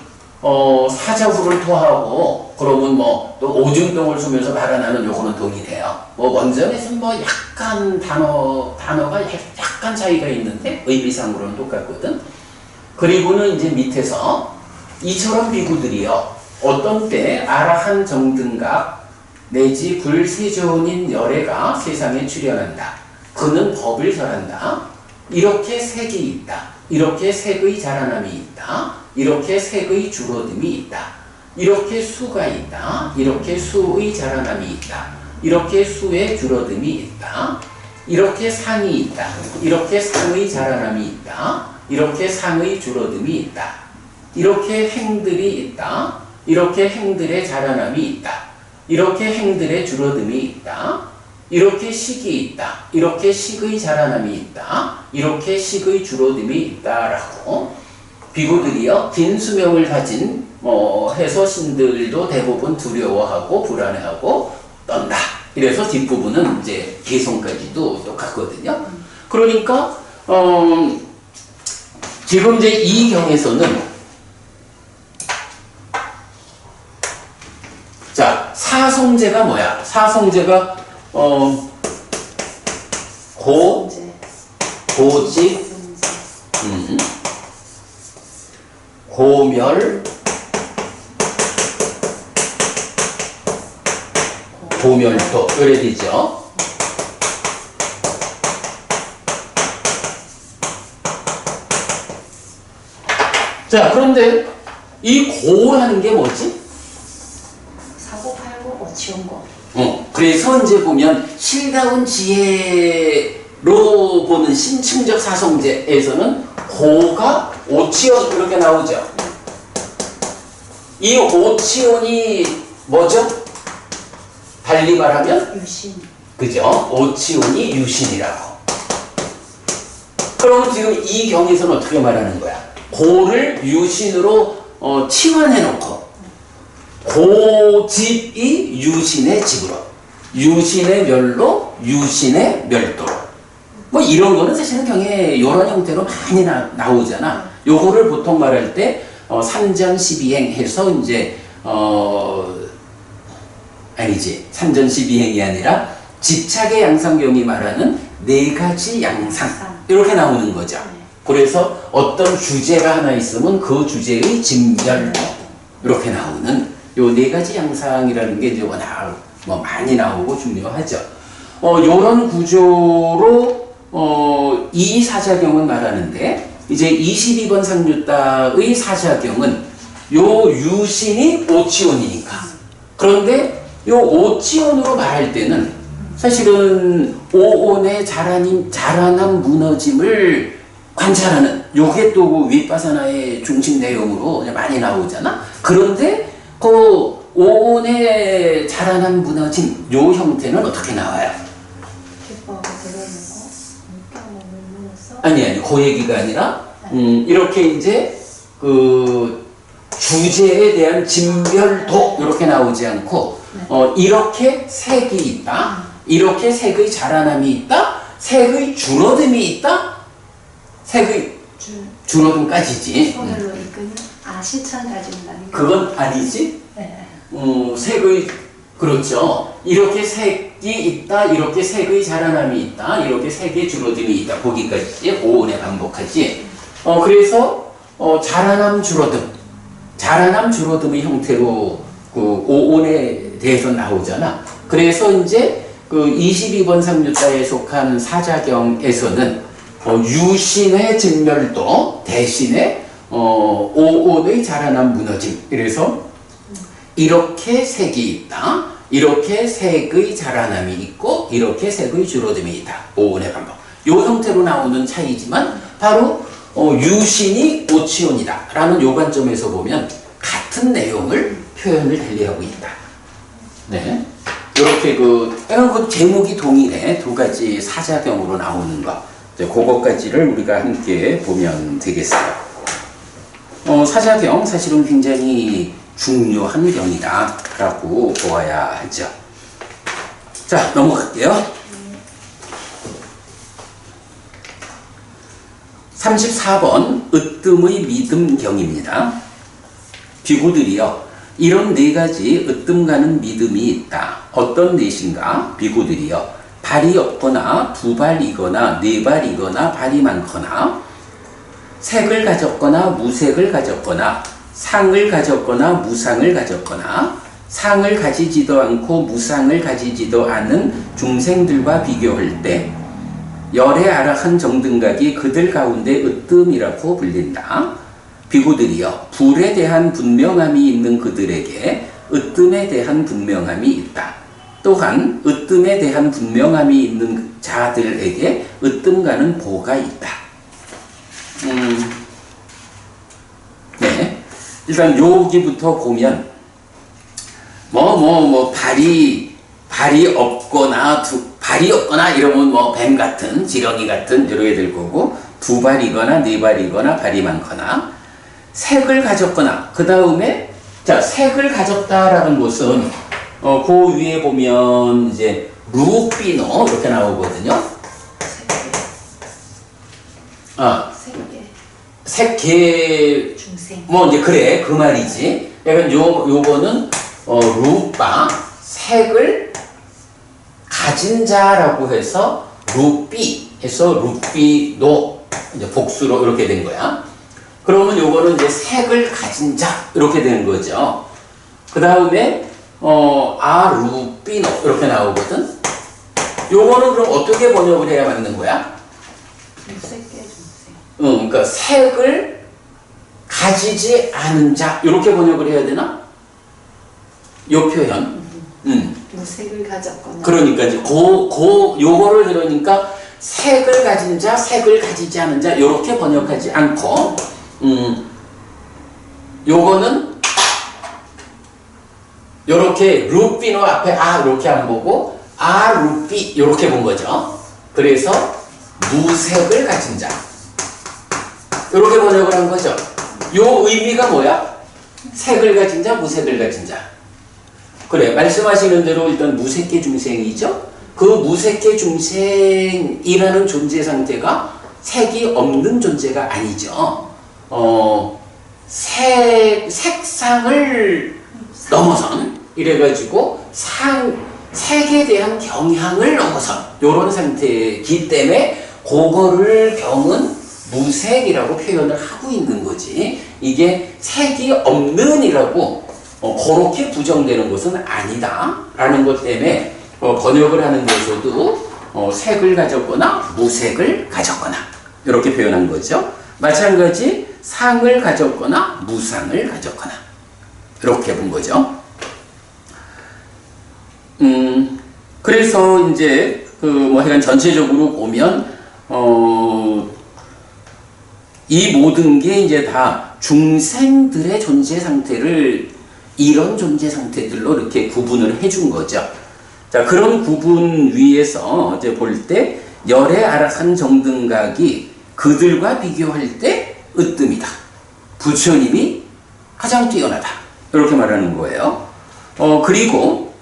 Speaker 1: 사자후를 토하고 그러면 뭐 또 오중동을 쓰면서 발언하는 요거는 동일해요. 뭐 원전에서는 뭐 약간 단어가 약간 차이가 있는데 의미상으로는 똑같거든. 그리고는 이제 밑에서 이처럼 비구들이요 어떤 때 아라한 정등각 내지 불세존인 열애가 세상에 출현한다. 그는 법을 설한다. 이렇게 색이 있다. 이렇게 색의 자라남이 있다. 이렇게 색의 줄어듦이 있다. 이렇게 수가 있다. 이렇게 수의 자라남이 있다. 이렇게 수의 줄어듦이 있다. 이렇게 상이 있다. 이렇게 상의 자라남이 있다. 이렇게 상의 줄어듦이 있다. 이렇게 행들이 있다. 이렇게 행들의 자라남이 있다. 이렇게 행들의 줄어듦이 있다. 이렇게 식이 있다. 이렇게 식의 자라남이 있다. 이렇게 식의 줄어듦이 있다라고 비구들이요 긴 수명을 가진 해서 신들도 대부분 두려워하고 불안해하고 떤다. 이래서 뒷부분은 이제 개성까지도 똑같거든요. 그러니까 지금 이제 이 경에서는 자 사성제가 뭐야? 사성제가 고직 고멸 고멸도 이래 되죠. 자 그런데 이 고라는 게 뭐지?
Speaker 2: 사고팔고 오치온고.
Speaker 1: 그래서 이제 보면 실다운 지혜로 보는 신층적 사성제에서는 고가 오치온 이렇게 나오죠. 이 오치온이 뭐죠? 달리 말하면
Speaker 2: 유신.
Speaker 1: 그죠? 오치온이 유신이라고. 그럼 지금 이 경에서는 어떻게 말하는 거야? 고를 유신으로 치환해 놓고 고집이 유신의 집으로 유신의 멸로 유신의 멸도로 뭐 이런 거는 사실은 경에 이런 형태로 많이 나오잖아. 요거를 보통 말할 때 삼전12행 해서 이제 아니지 삼전12행이 아니라 집착의 양상경이 말하는 네 가지 양상 이렇게 나오는 거죠. 그래서 어떤 주제가 하나 있으면 그 주제의 진멸도 이렇게 나오는 요 네 가지 양상이라는 게 이제 워낙 뭐 많이 나오고 중요하죠. 요런 구조로 이 사자경은 말하는데 이제 22번 상주따의 사자경은 요 유신이 오치온이니까. 그런데 요 오치온으로 말할 때는 사실은 오온의 자라남 무너짐을 관찰하는 요게 또 윗바사나의 중심 내용으로 많이 나오잖아. 그런데 그 오온의 자라남 무너짐 요 형태는 어떻게 나와요? 아니 그 얘기가 아니라 이렇게 이제 그 주제에 대한 진별도 이렇게 나오지 않고 이렇게 색이 있다. 이렇게 색의 자라남이 있다. 색의 줄어듦이 있다. 색의 줄어듦까지지.
Speaker 2: 소멸로 이끄는 시천까지는 아니고.
Speaker 1: 그건 아니지.
Speaker 2: 네.
Speaker 1: 색의 그렇죠. 이렇게 색이 있다. 이렇게 색의 자라남이 있다. 이렇게 색의 줄어듦이 있다. 거기까지 5원에 반복하지. 그래서 자라남 줄어듦의 형태로 그 5원에 대해서 나오잖아. 그래서 이제 그 22번 상류자에 속한 사자경에서는 유신의 진멸도 대신에 5원의 자라남 무너짐. 그래서 이렇게 색이 있다. 이렇게 색의 자라남이 있고 이렇게 색의 줄어듦이 있다. 5원의 반복. 요 형태로 나오는 차이지만 바로 유신이 오치온이다 라는 요 관점에서 보면 같은 내용을 표현을 달리하고 있다. 네. 이렇게 그 제목이 동일해. 두 가지 사자경으로 나오는 거. 이제 그것까지를 우리가 함께 보면 되겠어요. 사자경 사실은 굉장히 중요한 경이다라고 보아야 하죠. 자, 넘어갈게요. 34번 으뜸의 믿음경입니다. 비구들이여 이런 네 가지 으뜸 가는 믿음이 있다. 어떤 넷인가? 비구들이여 발이 없거나 두 발이거나 네 발이거나 발이 많거나 색을 가졌거나 무색을 가졌거나 상을 가졌거나 무상을 가졌거나 상을 가지지도 않고 무상을 가지지도 않은 중생들과 비교할 때 열의 아락한 정등각이 그들 가운데 으뜸이라고 불린다. 비구들이여 불에 대한 분명함이 있는 그들에게 으뜸에 대한 분명함이 있다. 또한 으뜸에 대한 분명함이 있는 자들에게 으뜸가는 보가 있다. 네. 일단 여기부터 보면 발이 없거나 이러면 뭐 뱀 같은 지렁이 같은 이렇게 될 거고 두 발이거나 네 발이거나 발이 많거나 색을 가졌거나 그 다음에 자 색을 가졌다라는 것은 그 위에 보면 이제 루피노 이렇게 나오거든요. 색계
Speaker 2: 중생.
Speaker 1: 뭐 이제 그래 그 말이지. 약간 요거는 루빠 색을 가진 자라고 해서 루피 해서 루피노 이제 복수로 이렇게 된 거야. 그러면 요거는 이제 색을 가진 자 이렇게 되는 거죠. 그 다음에 루피노 이렇게 나오거든. 요거는 그럼 어떻게 번역을 해야 맞는 거야?
Speaker 2: 무색계 중생.
Speaker 1: 그러니까 색을 가지지 않은 자 이렇게 번역을 해야 되나? 요 표현.
Speaker 2: 무색을 가졌거나.
Speaker 1: 그러니까 이제 요거를 그러니까 색을 가진 자, 색을 가지지 않은 자 이렇게 번역하지 않고 요거는 요렇게 루피노 앞에 이렇게 안 보고 루피 이렇게 본 거죠. 그래서 무색을 가진 자 이렇게 번역을 한 거죠. 요 의미가 뭐야? 색을 가진 자, 무색을 가진 자. 그래, 말씀하시는 대로 일단 무색계 중생이죠. 그 무색계 중생이라는 존재 상태가 색이 없는 존재가 아니죠. 색상을 넘어선 이래가지고 색에 대한 경향을 넘어선 요런 상태이기 때문에 그거를 경은 무색이라고 표현을 하고 있는 거지. 이게 색이 없는이라고 그렇게 부정되는 것은 아니다 라는 것 때문에 번역을 하는 데서도 색을 가졌거나 무색을 가졌거나 이렇게 표현한 거죠. 마찬가지 상을 가졌거나 무상을 가졌거나 이렇게 본 거죠. 그래서 이제 하여간 전체적으로 보면 이 모든 게 이제 다 중생들의 존재 상태를 이런 존재 상태들로 이렇게 구분을 해준 거죠. 자, 그런 구분 위에서 이제 볼 때 열의 아락한 정등각이 그들과 비교할 때 으뜸이다. 부처님이 가장 뛰어나다. 이렇게 말하는 거예요. 그리고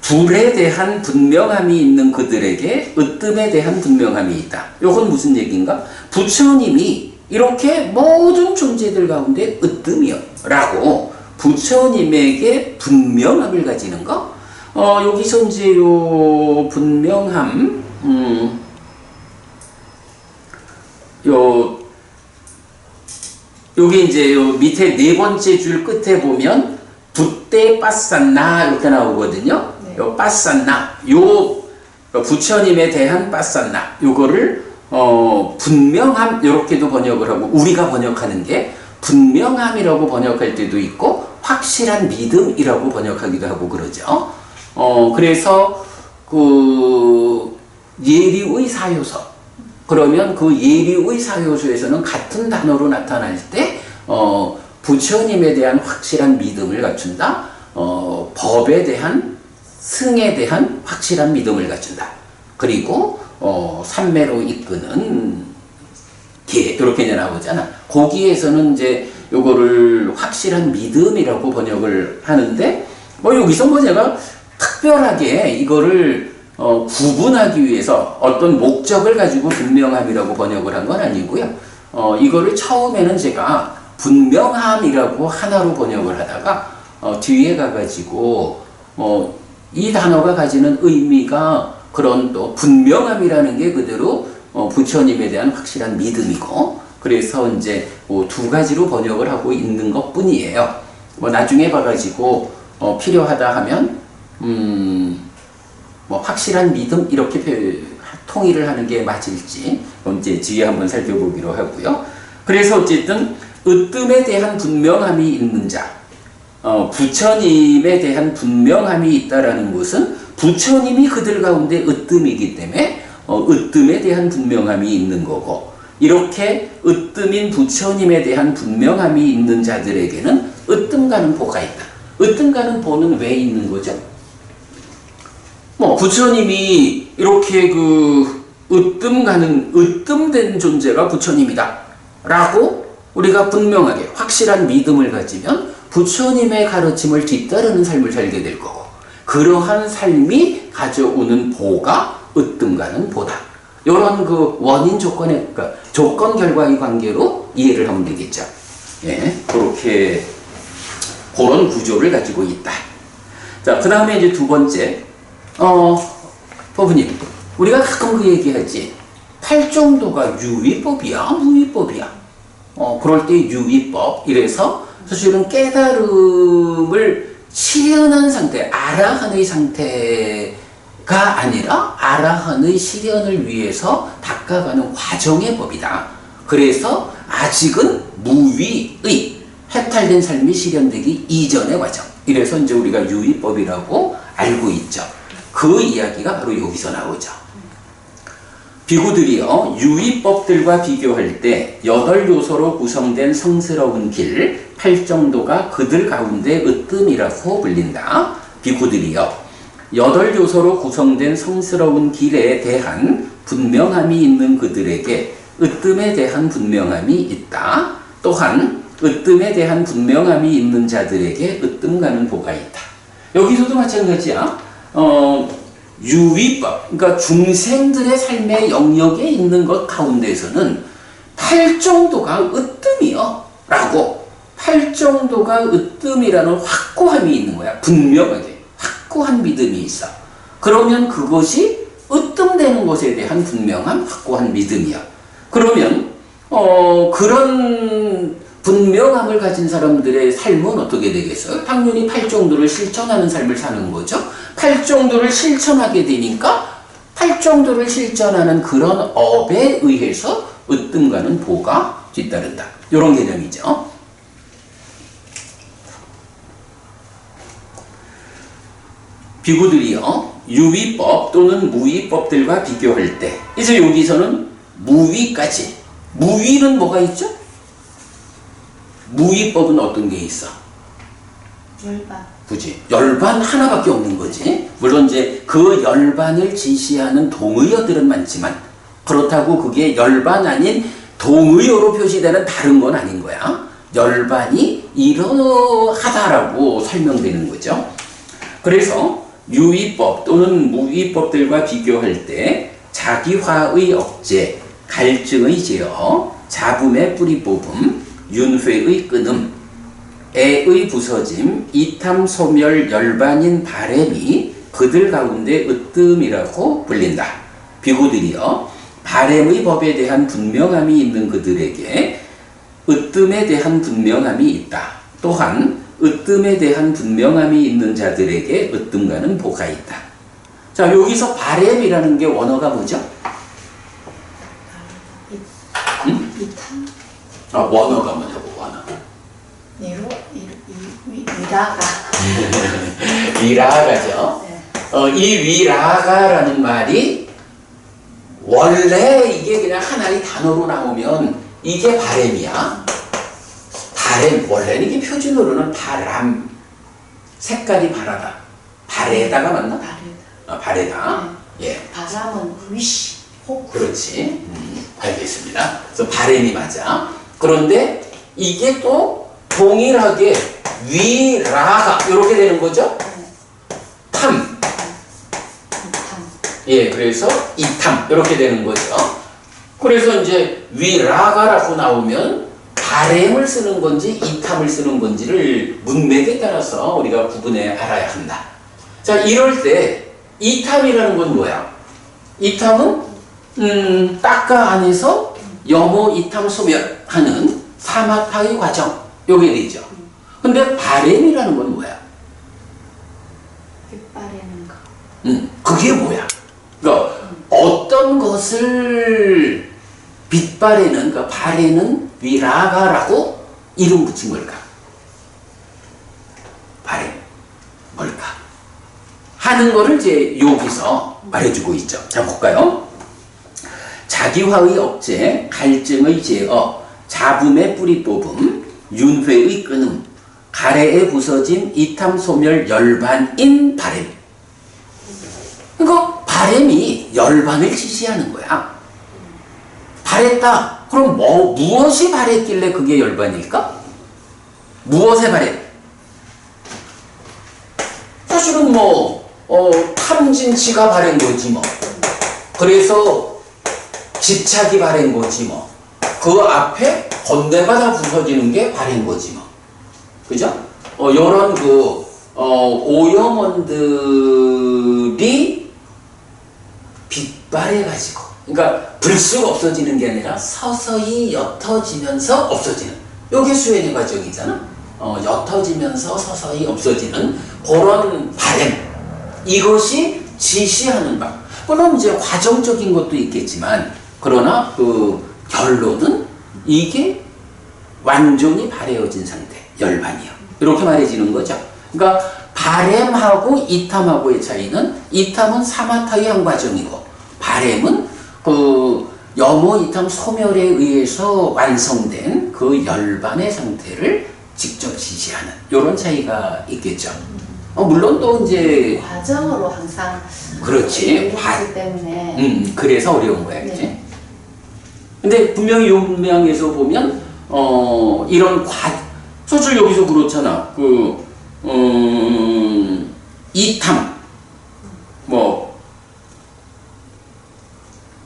Speaker 1: 불에 대한 분명함이 있는 그들에게 으뜸에 대한 분명함이 있다. 이건 무슨 얘기인가? 부처님이 이렇게 모든 존재들 가운데 으뜸이요 라고 부처님에게 분명함을 가지는 거. 여기서 이제 요 분명함 요게 이제 요 밑에 네 번째 줄 끝에 보면 붓대 빠산나 이렇게 나오거든요.
Speaker 2: 네.
Speaker 1: 요 빠산나 요 부처님에 대한 빠산나 요거를 분명함 이렇게도 번역을 하고 우리가 번역하는 게 분명함이라고 번역할 때도 있고 확실한 믿음이라고 번역하기도 하고 그러죠. 그래서 그 예리의 사효서 그러면 그 예리의 사효서에서는 같은 단어로 나타날 때 부처님에 대한 확실한 믿음을 갖춘다. 법에 대한 승에 대한 확실한 믿음을 갖춘다. 그리고 삼매로 이끄는 개 이렇게 이제 나오잖아. 거기에서는 이제 요거를 확실한 믿음이라고 번역을 하는데 여기서 제가 특별하게 이거를 구분하기 위해서 어떤 목적을 가지고 분명함이라고 번역을 한 건 아니고요. 이거를 처음에는 제가 분명함이라고 하나로 번역을 하다가 뒤에 가가지고 이 단어가 가지는 의미가 그런 또 분명함이라는 게 그대로 부처님에 대한 확실한 믿음이고, 그래서 이제 두 가지로 번역을 하고 있는 것 뿐이에요. 나중에 봐가지고 필요하다 하면 확실한 믿음 이렇게 통일을 하는 게 맞을지 이제 뒤에 한번 살펴보기로 하고요. 그래서 어쨌든 으뜸에 대한 분명함이 있는 자, 부처님에 대한 분명함이 있다라는 것은 부처님이 그들 가운데 으뜸이기 때문에 으뜸에 대한 분명함이 있는 거고, 이렇게 으뜸인 부처님에 대한 분명함이 있는 자들에게는 으뜸 가는 보가 있다. 으뜸 가는 보는 왜 있는 거죠? 부처님이 이렇게 으뜸된 존재가 부처님이다 라고 우리가 분명하게 확실한 믿음을 가지면 부처님의 가르침을 뒤따르는 삶을 살게 될 거고, 그러한 삶이 가져오는 보가 으뜸 가는 보다. 이런 원인 조건의, 그러니까 조건 결과의 관계로 이해를 하면 되겠죠. 예, 그렇게 그런 구조를 가지고 있다. 자, 그 다음에 이제 두 번째, 법부님, 우리가 가끔 그 얘기하지. 팔정도가 유의법이야, 무의법이야. 그럴 때 유의법. 이래서 사실은 깨달음을 실현한 상태, 아라한의 상태가 아니라 아라한의 실현을 위해서 닦아가는 과정의 법이다. 그래서 아직은 무위의 해탈된 삶이 실현되기 이전의 과정. 이래서 이제 우리가 유의법이라고 알고 있죠. 그 이야기가 바로 여기서 나오죠. 비구들이요, 유의법들과 비교할 때 8요소로 구성된 성스러운 길, 팔정도가 그들 가운데 으뜸이라고 불린다. 비구들이요, 8요소로 구성된 성스러운 길에 대한 분명함이 있는 그들에게 으뜸에 대한 분명함이 있다. 또한 으뜸에 대한 분명함이 있는 자들에게 으뜸 가는 보가 있다. 여기서도 마찬가지야. 유의법, 그러니까 중생들의 삶의 영역에 있는 것 가운데서는 팔정도가 으뜸이요 라고, 팔정도가 으뜸이라는 확고함이 있는 거야. 분명하게 확고한 믿음이 있어. 그러면 그것이 으뜸되는 것에 대한 분명한 확고한 믿음이야. 그러면 그런 분명함을 가진 사람들의 삶은 어떻게 되겠어요? 당연히 팔정도를 실천하는 삶을 사는 거죠. 팔정도를 실천하게 되니까 팔정도를 실천하는 그런 업에 의해서 으뜸가는 보가 뒤따른다. 이런 개념이죠. 비구들이요, 유의법 또는 무의법들과 비교할 때, 이제 여기서는 무의까지. 무의는 뭐가 있죠? 무의법은 어떤 게 있어?
Speaker 2: 열반.
Speaker 1: 그지? 열반 하나밖에 없는 거지. 물론 이제 그 열반을 지시하는 동의어들은 많지만, 그렇다고 그게 열반 아닌 동의어로 표시되는 다른 건 아닌 거야. 열반이 이러하다라고 설명되는 거죠. 그래서 유의법 또는 무의법들과 비교할 때 자기화의 억제, 갈증의 제어, 잡음의 뿌리 뽑음, 윤회의 끊음, 애의 부서짐, 이탐, 소멸, 열반인 바램이 그들 가운데 으뜸이라고 불린다. 비구들이여, 바램의 법에 대한 분명함이 있는 그들에게 으뜸에 대한 분명함이 있다. 또한 으뜸에 대한 분명함이 있는 자들에게 으뜸가는 보가 있다. 자, 여기서 바램이라는 게 원어가 뭐죠? 응?
Speaker 2: 이탐?
Speaker 1: 원어가 뭐냐고, 원어.
Speaker 2: 위라가.
Speaker 1: 위라가죠.
Speaker 2: 네.
Speaker 1: 이 위라가라는 말이 원래 이게 그냥 하나의 단어로 나오면 이게 바램이야. 바램, 원래는 이게 표준어로는 바람, 색깔이 바라다. 바래다가 맞나?
Speaker 2: 바래다.
Speaker 1: 바래다.
Speaker 2: 네.
Speaker 1: 예.
Speaker 2: 바람은 wish.
Speaker 1: 그렇지. 알겠습니다. 그래서 바램이 맞아. 그런데 이게 또 동일하게 위라가 이렇게 되는 거죠? 탐. 예, 그래서 이탐 이렇게 되는 거죠. 그래서 이제 위라가라고 나오면 바램을 쓰는 건지 이탐을 쓰는 건지를 문맥에 따라서 우리가 구분해 알아야 한다. 자, 이럴 때 이탐이라는 건 뭐야? 이탐은 따까 안에서 염호 이탐 소멸하는 사마타의 과정 요게 되죠. 근데 바램이라는 건 뭐야?
Speaker 2: 빛바래는 거.
Speaker 1: 그게 뭐야? 그러니까 어떤 것을 빛바래는, 그러니까 바래는 위라가라고 이름 붙인 걸까? 바래 뭘까? 하는 거를 이제 여기서 말해주고 있죠. 자, 볼까요? 자기화의 억제, 갈증의 제어, 잡음의 뿌리 뽑음, 윤회의 끊음, 가래의 부서짐, 이탐 소멸 열반인 바램. 그러니까 바램이 열반을 지시하는 거야. 바랬다. 그럼 무엇이 바랬길래 그게 열반일까? 무엇에 바랬? 사실은 탐진치가 바른 거지 뭐. 그래서 집착이 바른 거지 뭐. 그 앞에 건네가 다 부서지는 게 바른 거지 뭐. 그죠? 요런 오염원들이 빛발해가지고, 그러니까 불쑥 없어지는 게 아니라 서서히 옅어지면서 없어지는. 요게 수행의 과정이잖아. 옅어지면서 서서히 없어지는 그런 바램. 이것이 지시하는 바. 물론 이제 과정적인 것도 있겠지만, 그러나 그 결론은 이게 완전히 바래어진 상태, 열반이요. 이렇게 말해지는 거죠. 그러니까 바램하고 이탐하고의 차이는, 이탐은 사마타의 한 과정이고, 바램은 그 염호 이탐 소멸에 의해서 완성된 그 열반의 상태를 직접 지시하는 이런 차이가 있겠죠. 물론 또 이제
Speaker 2: 과정으로 항상
Speaker 1: 그렇지.
Speaker 2: 이루어지기 때문에
Speaker 1: 그래서 어려운 거야, 그치?
Speaker 2: 네.
Speaker 1: 근데 분명히 요 문명에서 보면 이런 사실 여기서 그렇잖아. 이탐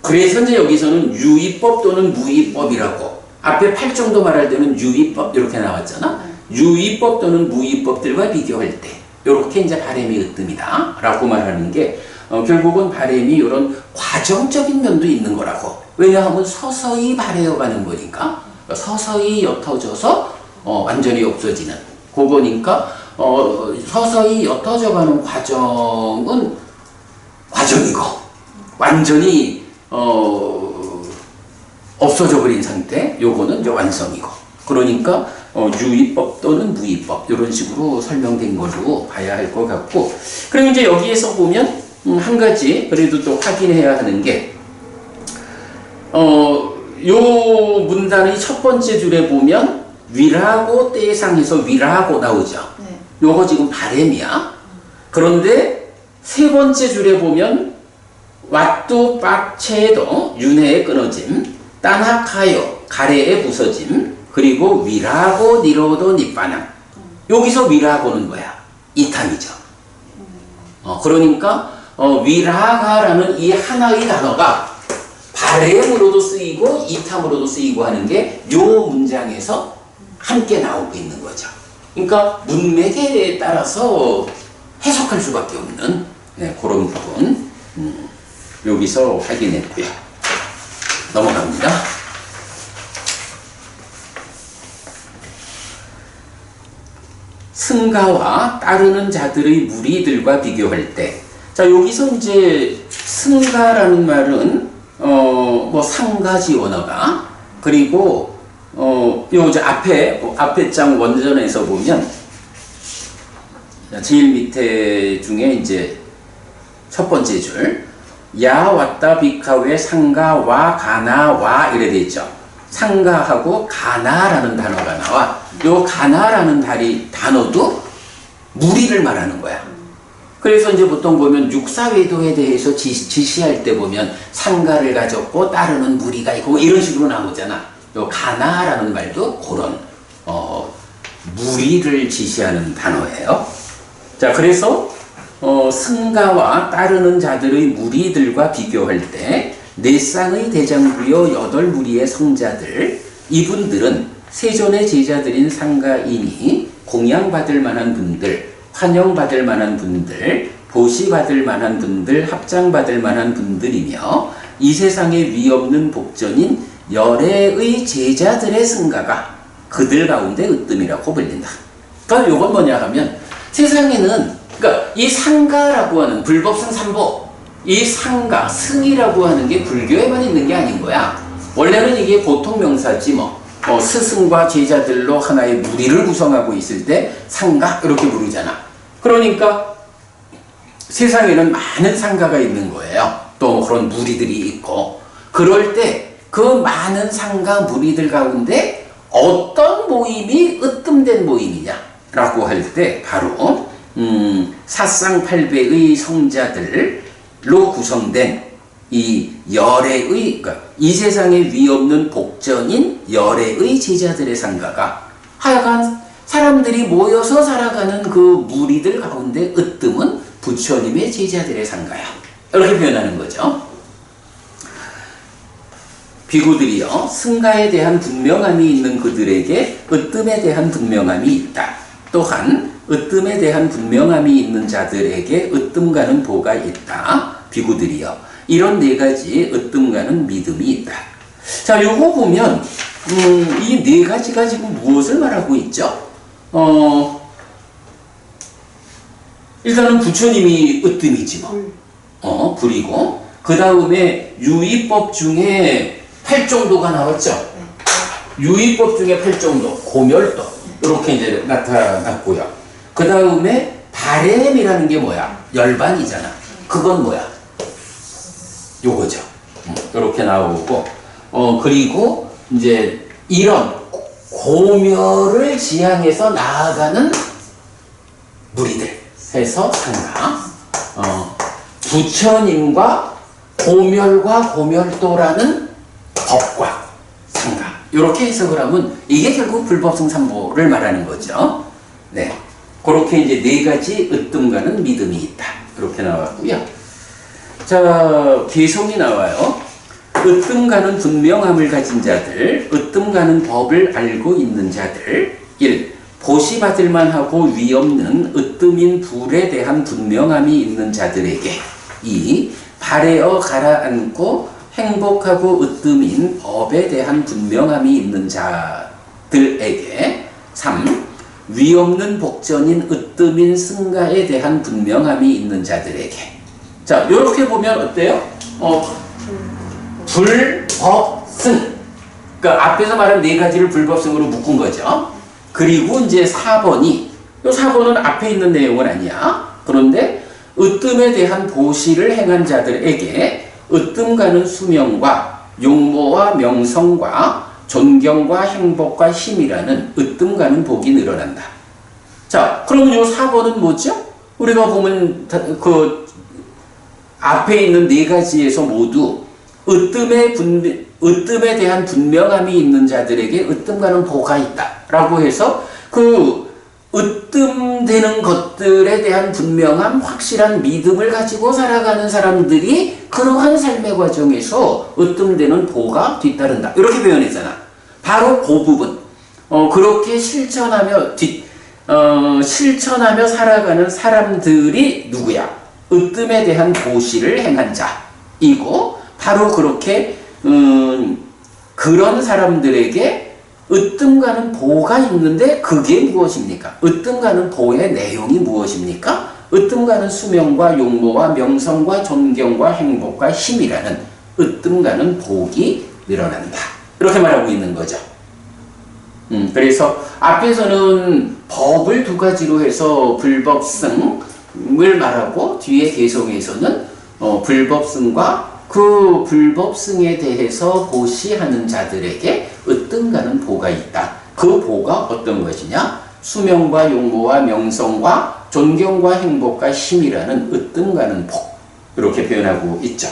Speaker 1: 그래서 이제 여기서는 유의법 또는 무의법이라고, 앞에 8정도 말할 때는 유의법 이렇게 나왔잖아. 유의법 또는 무의법들과 비교할 때 이렇게 이제 바램이 으뜸이다 라고 말하는 게 결국은 바램이 이런 과정적인 면도 있는 거라고. 왜냐하면 서서히 바래어가는 거니까, 서서히 옅어져서 완전히 없어지는 그거니까, 서서히 옅어져가는 과정은 과정이고, 완전히 없어져 버린 상태, 요거는 이제 완성이고. 그러니까 유의법 또는 무의법 이런 식으로 설명된 걸로 봐야 할 것 같고, 그리고 이제 여기에서 보면 한 가지 그래도 또 확인해야 하는 게, 요 문단의 첫 번째 줄에 보면 위라고 떼상해서 위라고 나오죠.
Speaker 2: 네.
Speaker 1: 요거 지금 바램이야. 그런데 세 번째 줄에 보면 왓두 빡체도 윤회의 끊어짐, 따나카요 가래의 부서짐, 그리고 위라고 니로도 니빠남. 여기서 위라고는 뭐야? 이탐이죠. 그러니까 위라가라는 이 하나의 단어가 바램으로도 쓰이고 이탐으로도 쓰이고 하는 게 요 문장에서 함께 나오고 있는 거죠. 그러니까 문맥에 따라서 해석할 수밖에 없는 그런 부분 여기서 확인했고요. 넘어갑니다. 승가와 따르는 자들의 무리들과 비교할 때, 자, 여기서 이제 승가라는 말은 상가지 원어가, 그리고 요 이제 앞에 장 원전에서 보면 제일 밑에 중에 이제 첫 번째 줄, 야 왔다 비카웨 상가와 가나와 이래 돼 있죠. 상가하고 가나라는 단어가 나와. 요 가나라는 단어도 무리를 말하는 거야. 그래서 이제 보통 보면 육사외도에 대해서 지시할 때 보면 상가를 가졌고 따르는 무리가 있고 이런 식으로 나오잖아. 요 가나라는 말도 그런 무리를 지시하는 단어예요. 자, 그래서 승가와 따르는 자들의 무리들과 비교할 때 네 쌍의 대장부여 8무리의 성자들, 이분들은 세존의 제자들인 상가인이 공양받을 만한 분들, 환영받을 만한 분들, 보시받을 만한 분들, 합장받을 만한 분들이며 이 세상에 위없는 복전인 열애의 제자들의 승가가 그들 가운데 으뜸이라고 불린다. 그러니까 이건 뭐냐 하면 세상에는 그러니까 이 상가라고 하는 불법승 삼보, 이 상가, 승이라고 하는 게 불교에만 있는 게 아닌 거야. 원래는 이게 보통 명사지 뭐. 스승과 제자들로 하나의 무리를 구성하고 있을 때 상가 이렇게 부르잖아. 그러니까 세상에는 많은 상가가 있는 거예요. 또 그런 무리들이 있고 그럴 때 그 많은 상가 무리들 가운데 어떤 모임이 으뜸된 모임이냐라고 할 때 바로 사쌍팔배의 성자들로 구성된 이 열애의, 그러니까 이 세상에 위없는 복전인 열애의 제자들의 상가가 하여간 사람들이 모여서 살아가는 그 무리들 가운데 으뜸은 부처님의 제자들의 상가야. 이렇게 표현하는 거죠. 비구들이여 승가에 대한 분명함이 있는 그들에게 으뜸에 대한 분명함이 있다. 또한 으뜸에 대한 분명함이 있는 자들에게 으뜸가는 보가 있다. 비구들이여 이런 네 가지 으뜸가는 믿음이 있다. 자, 요거 보면 이 네 가지가 지금 무엇을 말하고 있죠? 일단은 부처님이 으뜸이지 뭐. 불이고 그 다음에 유의법 중에 8정도가 나왔죠. 유의법 중에 8정도, 고멸도 이렇게 이제 나타났고요. 그 다음에 바램이라는 게 뭐야? 열반이잖아. 그건 뭐야? 요거죠. 이렇게 나오고 그리고 이제 이런 고멸을 지향해서 나아가는 무리들 해서 상가, 부처님과 고멸과 고멸도라는 법과 상가 이렇게 해석을 하면 이게 결국 불법승 삼보를 말하는 거죠. 네, 그렇게 이제 네 가지 으뜸가는 믿음이 있다. 이렇게 나왔고요. 자, 개성이 나와요. 으뜸가는 분명함을 가진 자들, 으뜸가는 법을 알고 있는 자들. 1. 보시받을 만하고 위없는 으뜸인 불에 대한 분명함이 있는 자들에게. 2. 발에어 가라앉고 행복하고 으뜸인 법에 대한 분명함이 있는 자들에게. 3. 위없는 복전인 으뜸인 승가에 대한 분명함이 있는 자들에게. 자, 이렇게 보면 어때요? 불법승. 그러니까 앞에서 말한 네 가지를 불법승으로 묶은 거죠. 그리고 이제 4번이, 이 4번은 앞에 있는 내용은 아니야. 그런데 으뜸에 대한 보시를 행한 자들에게 으뜸가는 수명과 용모와 명성과 존경과 행복과 힘이라는 으뜸가는 복이 늘어난다. 자, 그러면 이 4번은 뭐죠? 우리가 보면 그 앞에 있는 네 가지에서 모두 으뜸에 대한 분명함이 있는 자들에게 으뜸가는 보가 있다 라고 해서 그 으뜸되는 것들에 대한 분명함, 확실한 믿음을 가지고 살아가는 사람들이 그러한 삶의 과정에서 으뜸되는 보가 뒤따른다 이렇게 표현했잖아. 바로 그 부분, 그렇게 실천하며 살아가는 사람들이 누구야? 으뜸에 대한 보시를 행한 자이고, 바로 그렇게 그런 사람들에게 으뜸가는 보가 있는데 그게 무엇입니까? 으뜸가는 보의 내용이 무엇입니까? 으뜸가는 수명과 용모와 명성과 존경과 행복과 힘이라는 으뜸가는 복이 늘어난다. 이렇게 말하고 있는 거죠. 그래서 앞에서는 법을 두 가지로 해서 불법승을 말하고 뒤에 개성에서는 불법승과 그 불법승에 대해서 보시하는 자들에게 으뜸가는 보가 있다. 그 보가 어떤 것이냐? 수명과 용모와 명성과 존경과 행복과 힘이라는 으뜸가는 복 이렇게 표현하고 있죠.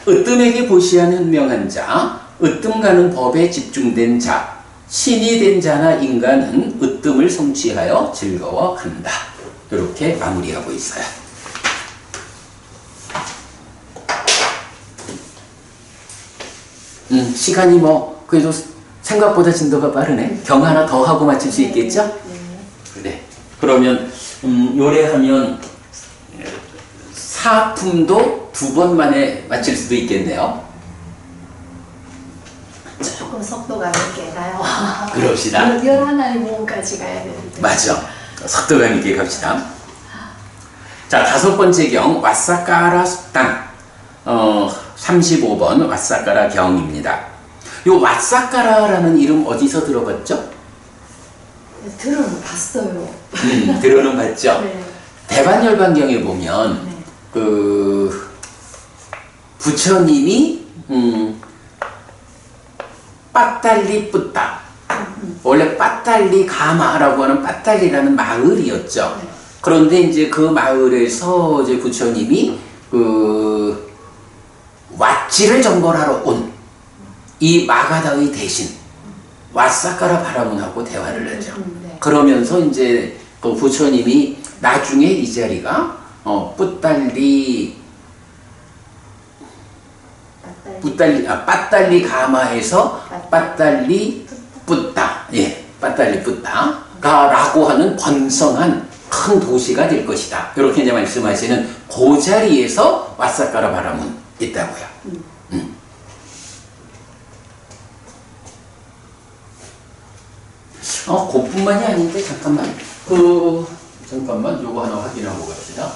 Speaker 1: 으뜸에게 보시한 현명한 자, 으뜸가는 법에 집중된 자, 신이 된 자나 인간은 으뜸을 성취하여 즐거워한다. 이렇게 마무리하고 있어요. 시간이 그래도 생각보다 진도가 빠르네. 경 하나 더 하고 마칠 수 있겠죠?
Speaker 2: 네.
Speaker 1: 그래. 그러면 요래하면 사품도 2번 만에 마칠 수도 있겠네요.
Speaker 2: 조금 속도가 있게 가요.
Speaker 1: 그럽시다.
Speaker 2: 11의 모음까지 가야 되는데.
Speaker 1: 맞아. 속도감 있게 갑시다. 자, 5번째 경 왓사까라 숙당 35번 왓사까라 경입니다. 요 왓사까라라는 이름 어디서 들어봤죠?
Speaker 2: 들어는 봤어요.
Speaker 1: 들어는 봤죠?
Speaker 2: 네.
Speaker 1: 대반열반경에 보면
Speaker 2: 네.
Speaker 1: 그 부처님이 빠달리 뿌따 원래 빠달리 가마라고 하는 빠달리라는 마을이었죠.
Speaker 2: 네.
Speaker 1: 그런데 이제 그 마을에서 이제 부처님이 그 왓지를 정벌하러 온 이 마가다의 대신 왓사까라 바라문하고 대화를 하죠.
Speaker 2: 네.
Speaker 1: 그러면서 이제 그 부처님이 나중에 이 자리가 빠달리 가마에서 빠달리 뿌따, 예, 빠달리 뿌따가라고 하는 번성한 큰 도시가 될 것이다. 이렇게 이제 말씀하시는 그 자리에서 왓사까라 바라문 있다고요. 그뿐만이 아닌데 잠깐만 요거 하나 확인하고 갑시다.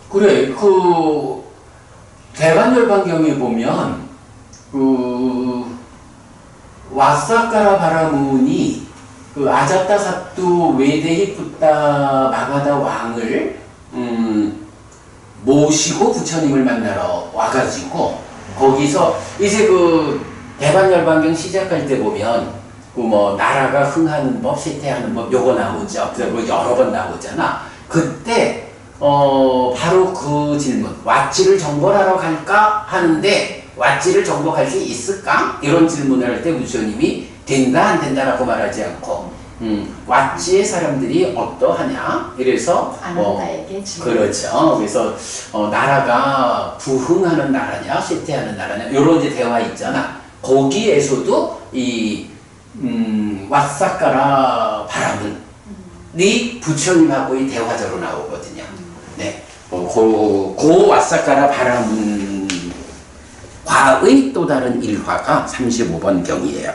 Speaker 1: 그래, 그 대반열반경에 보면 그 왓사까라 바라문이 그 아자타사뚜 외대히 푸따 마가다 왕을 모시고 부처님을 만나러 와가지고 거기서 이제 그 대반열반경 시작할 때 보면 그 나라가 흥하는 법, 쇠퇴하는 법 요거 나오죠. 그리고 여러 번 나오잖아. 그때 바로 그 질문, 왓지를 정벌하러 갈까 하는데 왓지를 정복할 수 있을까? 이런 질문을 할 때 부처님이 된다 안 된다라고 말하지 않고 왓지의 사람들이 어떠하냐? 이래서
Speaker 2: 아난다에게
Speaker 1: 그렇죠. 그래서 나라가 부흥하는 나라냐, 쇠퇴하는 나라냐 이런 이제 대화 있잖아. 거기에서도 이 왓사까라 바라문이 부처님하고의 대화자로 나오거든요. 네, 고 왓사까라 바라문 과의 또 다른 일화가 35번 경이에요.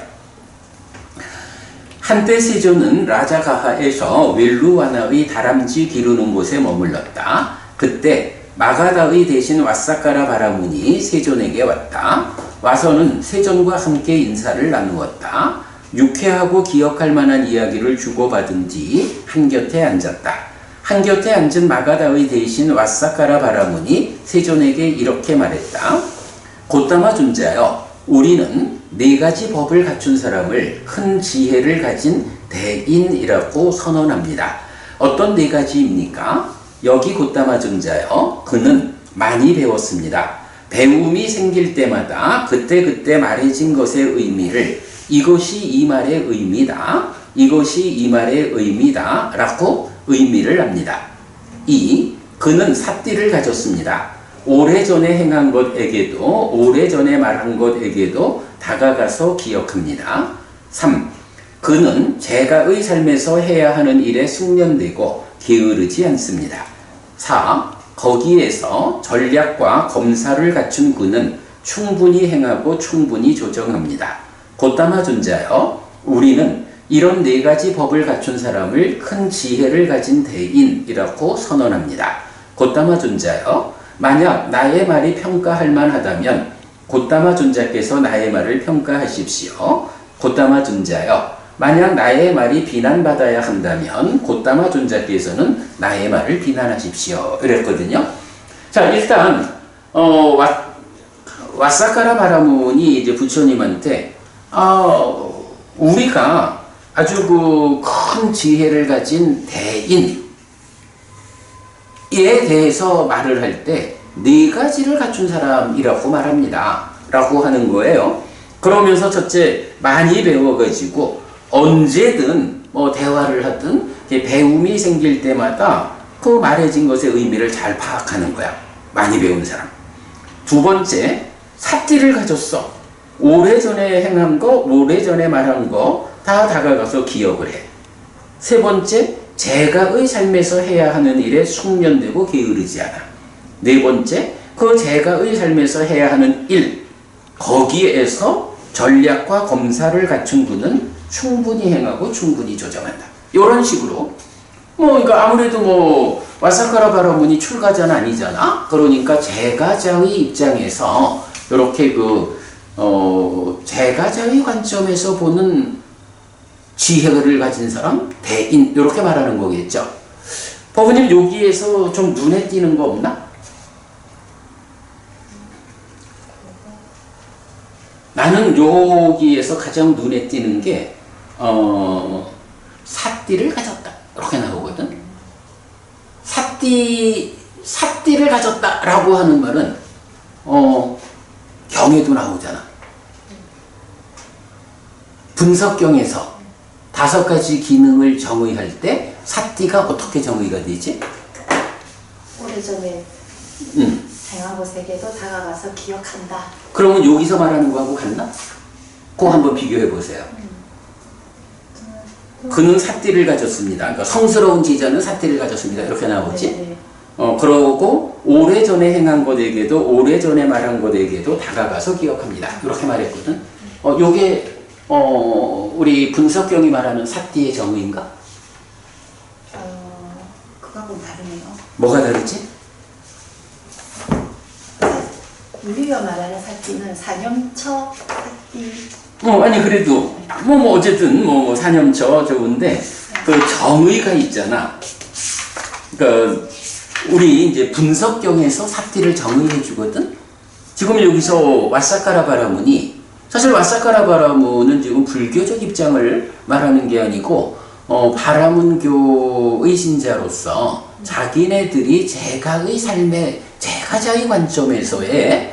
Speaker 1: 한때 세존은 라자가하에서 웰루와나의 다람쥐 기르는 곳에 머물렀다. 그때 마가다의 대신 왓사까라 바라문이 세존에게 왔다. 와서는 세존과 함께 인사를 나누었다. 유쾌하고 기억할 만한 이야기를 주고받은 뒤 한곁에 앉았다. 한곁에 앉은 마가다의 대신 왓사까라 바라문이 세존에게 이렇게 말했다. 고타마 존자여, 우리는 4가지 법을 갖춘 사람을 큰 지혜를 가진 대인이라고 선언합니다. 어떤 4가지입니까? 여기 고타마 존자여, 그는 많이 배웠습니다. 배움이 생길 때마다 그때그때 말해진 것의 의미를 이것이 이 말의 의미다, 이것이 이 말의 의미다 라고 의미를 합니다. 2. 그는 삿띠를 가졌습니다. 오래전에 행한 것에게도 오래전에 말한 것에게도 다가가서 기억합니다. 3. 그는 제가의 삶에서 해야 하는 일에 숙련되고 게으르지 않습니다. 4. 거기에서 전략과 검사를 갖춘 그는 충분히 행하고 충분히 조정합니다. 고타마 존자여, 우리는 이런 4가지 법을 갖춘 사람을 큰 지혜를 가진 대인이라고 선언합니다. 고타마 존자여, 만약 나의 말이 평가할 만하다면 고타마 존자께서 나의 말을 평가하십시오. 곧다마 존자여 만약 나의 말이 비난받아야 한다면 곧다마 존자께서는 나의 말을 비난하십시오. 이랬거든요. 자, 일단 와사카라 바라문이 이제 부처님한테 우리가 아주 그 큰 지혜를 가진 대인에 대해서 말을 할 때 네 가지를 갖춘 사람이라고 말합니다. 라고 하는 거예요. 그러면서 첫째, 많이 배워가지고 언제든 뭐 대화를 하든 배움이 생길 때마다 그 말해진 것의 의미를 잘 파악하는 거야. 많이 배운 사람. 두 번째, 삿띠를 가졌어. 오래전에 행한 거, 오래전에 말한 거 다 다가가서 기억을 해. 세 번째, 제가의 삶에서 해야 하는 일에 숙련되고 게으르지 않아. 네 번째, 그 제가의 삶에서 해야 하는 일, 거기에서 전략과 검사를 갖춘 분은 충분히 행하고 충분히 조정한다. 이런 식으로 그러니까 아무래도 와사카라 바라문이 출가자는 아니잖아. 그러니까 제가자의 입장에서 이렇게 제가자의 관점에서 보는 지혜를 가진 사람, 대인 이렇게 말하는 거겠죠. 법우님 여기에서 좀 눈에 띄는 거 없나? 나는 여기에서 가장 눈에 띄는 게 삿띠를 가졌다 이렇게 나오거든. 삿띠를 가졌다라고 하는 말은 경에도 나오잖아. 분석경에서 5가지 기능을 정의할 때 삿띠가 어떻게 정의가 되지?
Speaker 2: 오래전에 행하고 세계도 다가가서 기억한다.
Speaker 1: 그러면 여기서 말하는 거하고 같나? 그거 한번 비교해 보세요. 그는 삿띠를 가졌습니다. 그러니까 성스러운 제자는 삿띠를 가졌습니다. 이렇게 나오지?
Speaker 2: 네네.
Speaker 1: 그러고 오래전에 행한 것에게도 오래전에 말한 것에게도 다가가서 기억합니다. 이렇게 말했거든. 요게 우리 분석경이 말하는 삿띠의 정의인가?
Speaker 2: 그거하고는 다르네요.
Speaker 1: 뭐가 다르지?
Speaker 2: 우리가 말하는 삿띠는 사념처 삿띠.
Speaker 1: 아니 그래도 어쨌든 사념처 좋은데 그 정의가 있잖아. 그러니까 우리 이제 분석경에서 삿띠를 정의해 주거든. 지금 여기서 와사카라 바라문이 사실 와사카라 바라문은 지금 불교적 입장을 말하는 게 아니고 바라문교의 신자로서 자기네들이 제가의 삶의 제가자의 관점에서의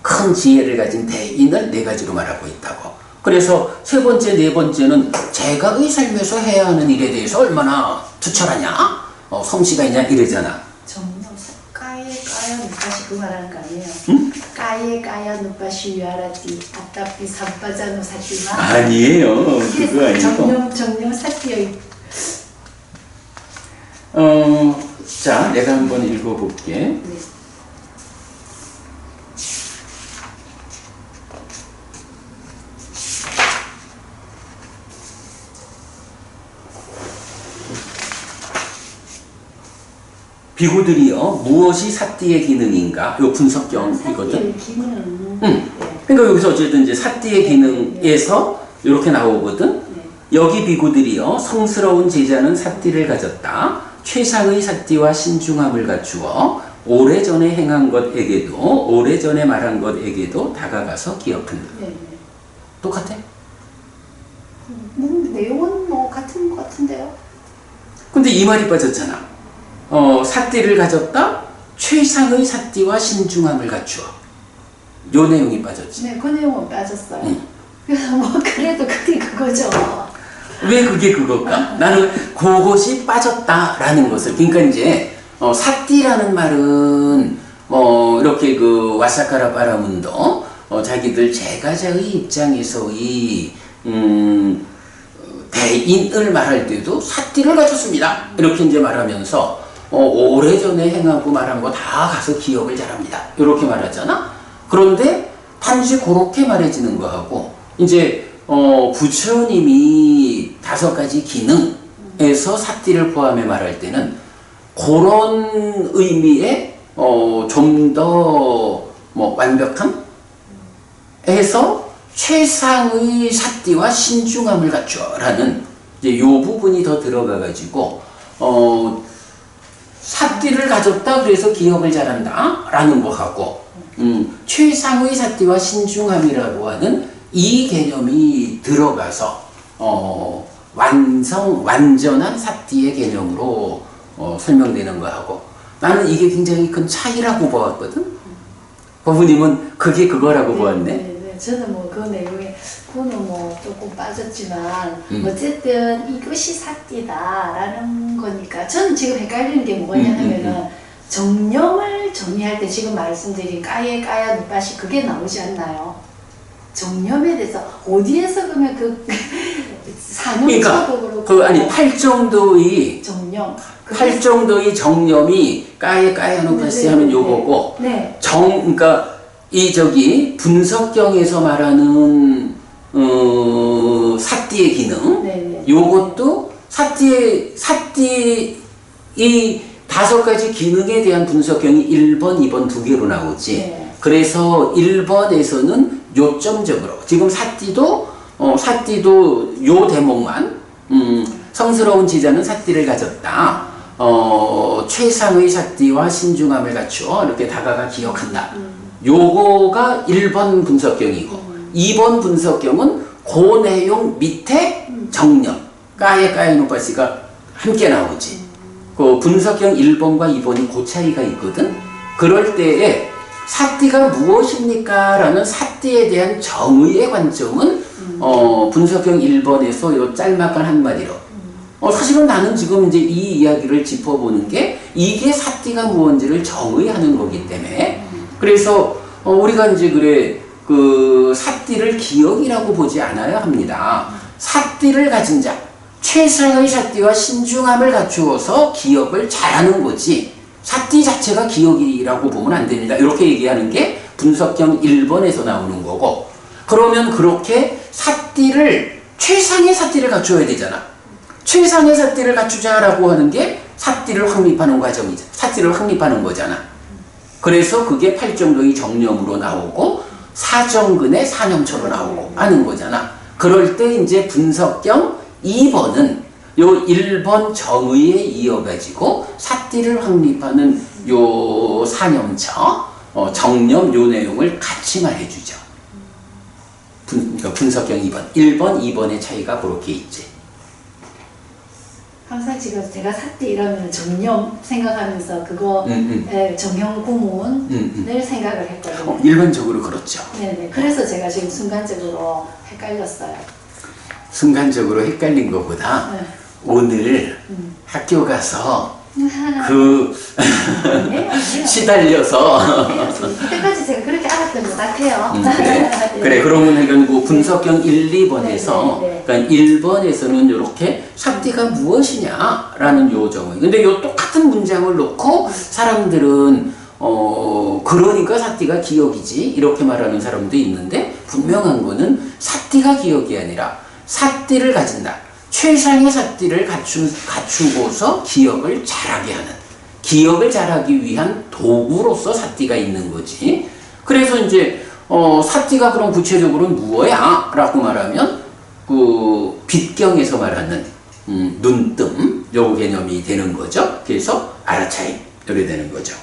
Speaker 1: 큰 지혜를 가진 대인을 4가지로 말하고 있다고. 그래서 세 번째, 네 번째는 제가의 삶에서 해야 하는 일에 대해서 얼마나 투철하냐, 성씨가 있냐 이러잖아.
Speaker 2: 정말 까예 까야 누빠시 그 말하는 거 아니에요?
Speaker 1: 응?
Speaker 2: 까예 까야 누빠시 유아라띠 아따삐 삼빠자노 사띠마.
Speaker 1: 아니에요. 그거 아니고.
Speaker 2: 정령 사띠의.
Speaker 1: 자, 내가 한번 읽어볼게.
Speaker 2: 네.
Speaker 1: 비구들이요 무엇이 삿띠의 기능인가? 요 분석경이거든.
Speaker 2: 삿띠의 기능은.
Speaker 1: 그러니까 여기서 어쨌든 이제 삿띠의 기능에서 이렇게 나오거든.
Speaker 2: 네.
Speaker 1: 여기 비구들이요 성스러운 제자는 삿띠를 가졌다. 최상의 삿띠와 신중함을 갖추어 오래전에 행한 것에게도 오래전에 말한 것에게도 다가가서 기억한다.
Speaker 2: 네.
Speaker 1: 똑같아?
Speaker 2: 내용은 같은 것 같은데요.
Speaker 1: 근데 이 말이 빠졌잖아. 삿띠를 가졌다. 최상의 삿띠와 신중함을 갖추어. 요 내용이 빠졌지.
Speaker 2: 네, 그 내용은 빠졌어요. 그래도 그게 그거죠.
Speaker 1: 왜 그게 그걸까? 나는 그것이 빠졌다라는 것을. 그러니까 이제 삿띠라는 말은 이렇게 그 와사카라 바라문도 자기들 제가자의 입장에서의 대인을 말할 때도 삿띠를 가졌습니다. 이렇게 이제 말하면서 오래전에 행하고 말한 거 다 가서 기억을 잘합니다. 이렇게 말하잖아. 그런데 단지 그렇게 말해지는 거하고 이제 부처님이 5가지 기능에서 삿띠를 포함해 말할 때는 그런 의미의 좀 더 완벽함 해서 최상의 삿띠와 신중함을 갖춰라는 이제 요 부분이 더 들어가가지고 삿띠를 가졌다 그래서 기억을 잘한다 라는 거하고 최상의 삿띠와 신중함이라고 하는 이 개념이 들어가서 완전한 삿띠의 개념으로 설명되는 거하고 나는 이게 굉장히 큰 차이라고 보았거든. 법부님은 그게 그거라고 보았네.
Speaker 2: 네. 저는 뭐 그 내용에 그거는 뭐 조금 빠졌지만 어쨌든 이것이 삿띠다라는 거니까 저는 지금 헷갈리는 게 뭐냐 하면은 정념을 정의할 때 지금 말씀드린 까예 까야 누빠시 그게 나오지 않나요? 정념에 대해서 어디에서 그러면 그 산업적으로
Speaker 1: 그러니까 아니 팔정도의
Speaker 2: 정념
Speaker 1: 팔정도의 정념이 까예 까야 누빠시 하면 요거고
Speaker 2: 네.
Speaker 1: 그러니까 이 저기 분석경에서 말하는 삿띠의 기능
Speaker 2: 네네.
Speaker 1: 요것도 삿띠의 이 5가지 기능에 대한 분석경이 1번, 2번 두 개로 나오지.
Speaker 2: 네.
Speaker 1: 그래서 1번에서는 요점적으로 지금 삿띠도 요 대목만 성스러운 지자는 삿띠를 가졌다. 최상의 삿띠와 신중함을 갖추어 이렇게 다가가 기억한다. 요거가 1번 분석경이고 2번 분석경은 그 내용 밑에 정념 까예 까예 노빠시가 함께 나오지. 그 분석경 1번과 2번이 그 차이가 있거든. 그럴 때에 삿띠가 무엇입니까? 라는 삿띠에 대한 정의의 관점은 분석경 1번에서 요 짤막한 한마디로 사실은 나는 지금 이제 이 이야기를 짚어보는 게 이게 삿띠가 무엇인지를 정의하는 거기 때문에 그래서 우리가 이제 그래 그 삿띠를 기억이라고 보지 않아야 합니다. 삿띠를 가진 자, 최상의 삿띠와 신중함을 갖추어서 기억을 잘하는 거지 삿띠 자체가 기억이라고 보면 안 됩니다. 이렇게 얘기하는 게 분석경 1번에서 나오는 거고 그러면 그렇게 삿띠를 최상의 삿띠를 갖추어야 되잖아. 최상의 삿띠를 갖추자라고 하는 게 삿띠를 확립하는 과정이죠. 삿띠를 확립하는 거잖아. 그래서 그게 팔정도의 정념으로 나오고 사정근의 사념처로 나오고 하는 거잖아. 그럴 때 이제 분석경 2번은 요 1번 정의에 이어가지고 삿띠를 확립하는 요 사념처, 정념 요 내용을 같이 말해주죠. 그러니까 분석경 2번, 1번, 2번의 차이가 그렇게 있지.
Speaker 2: 항상 지금 제가 삿띠 이러면 정념 생각하면서 그거 정형 구문을 생각을 했거든요.
Speaker 1: 일반적으로 그렇죠.
Speaker 2: 네네. 그래서 제가 지금 순간적으로 헷갈렸어요.
Speaker 1: 순간적으로 헷갈린 것보다
Speaker 2: 네.
Speaker 1: 오늘 학교 가서
Speaker 2: 아니에요.
Speaker 1: 시달려서
Speaker 2: 이때까지 제가 그렇게 알았던 것 같아요.
Speaker 1: 그래 그러면 그 분석경 1, 2번에서
Speaker 2: 네.
Speaker 1: 그러니까 1번에서는 이렇게 삿띠가 무엇이냐라는 요정을 근데 요 똑같은 문장을 놓고 사람들은 그러니까 삿띠가 기억이지 이렇게 말하는 사람도 있는데 분명한 거는 삿띠가 기억이 아니라 삿띠를 가진다. 최상의 삿띠를 갖추고서 기억을 잘하게 하는 기억을 잘하기 위한 도구로서 삿띠가 있는 거지. 그래서 이제 삿띠가 그럼 구체적으로 무엇이야? 라고 말하면 그 빛경에서 말하는 눈뜸 요 개념이 되는 거죠. 그래서 알아차림 이렇게 되는 거죠.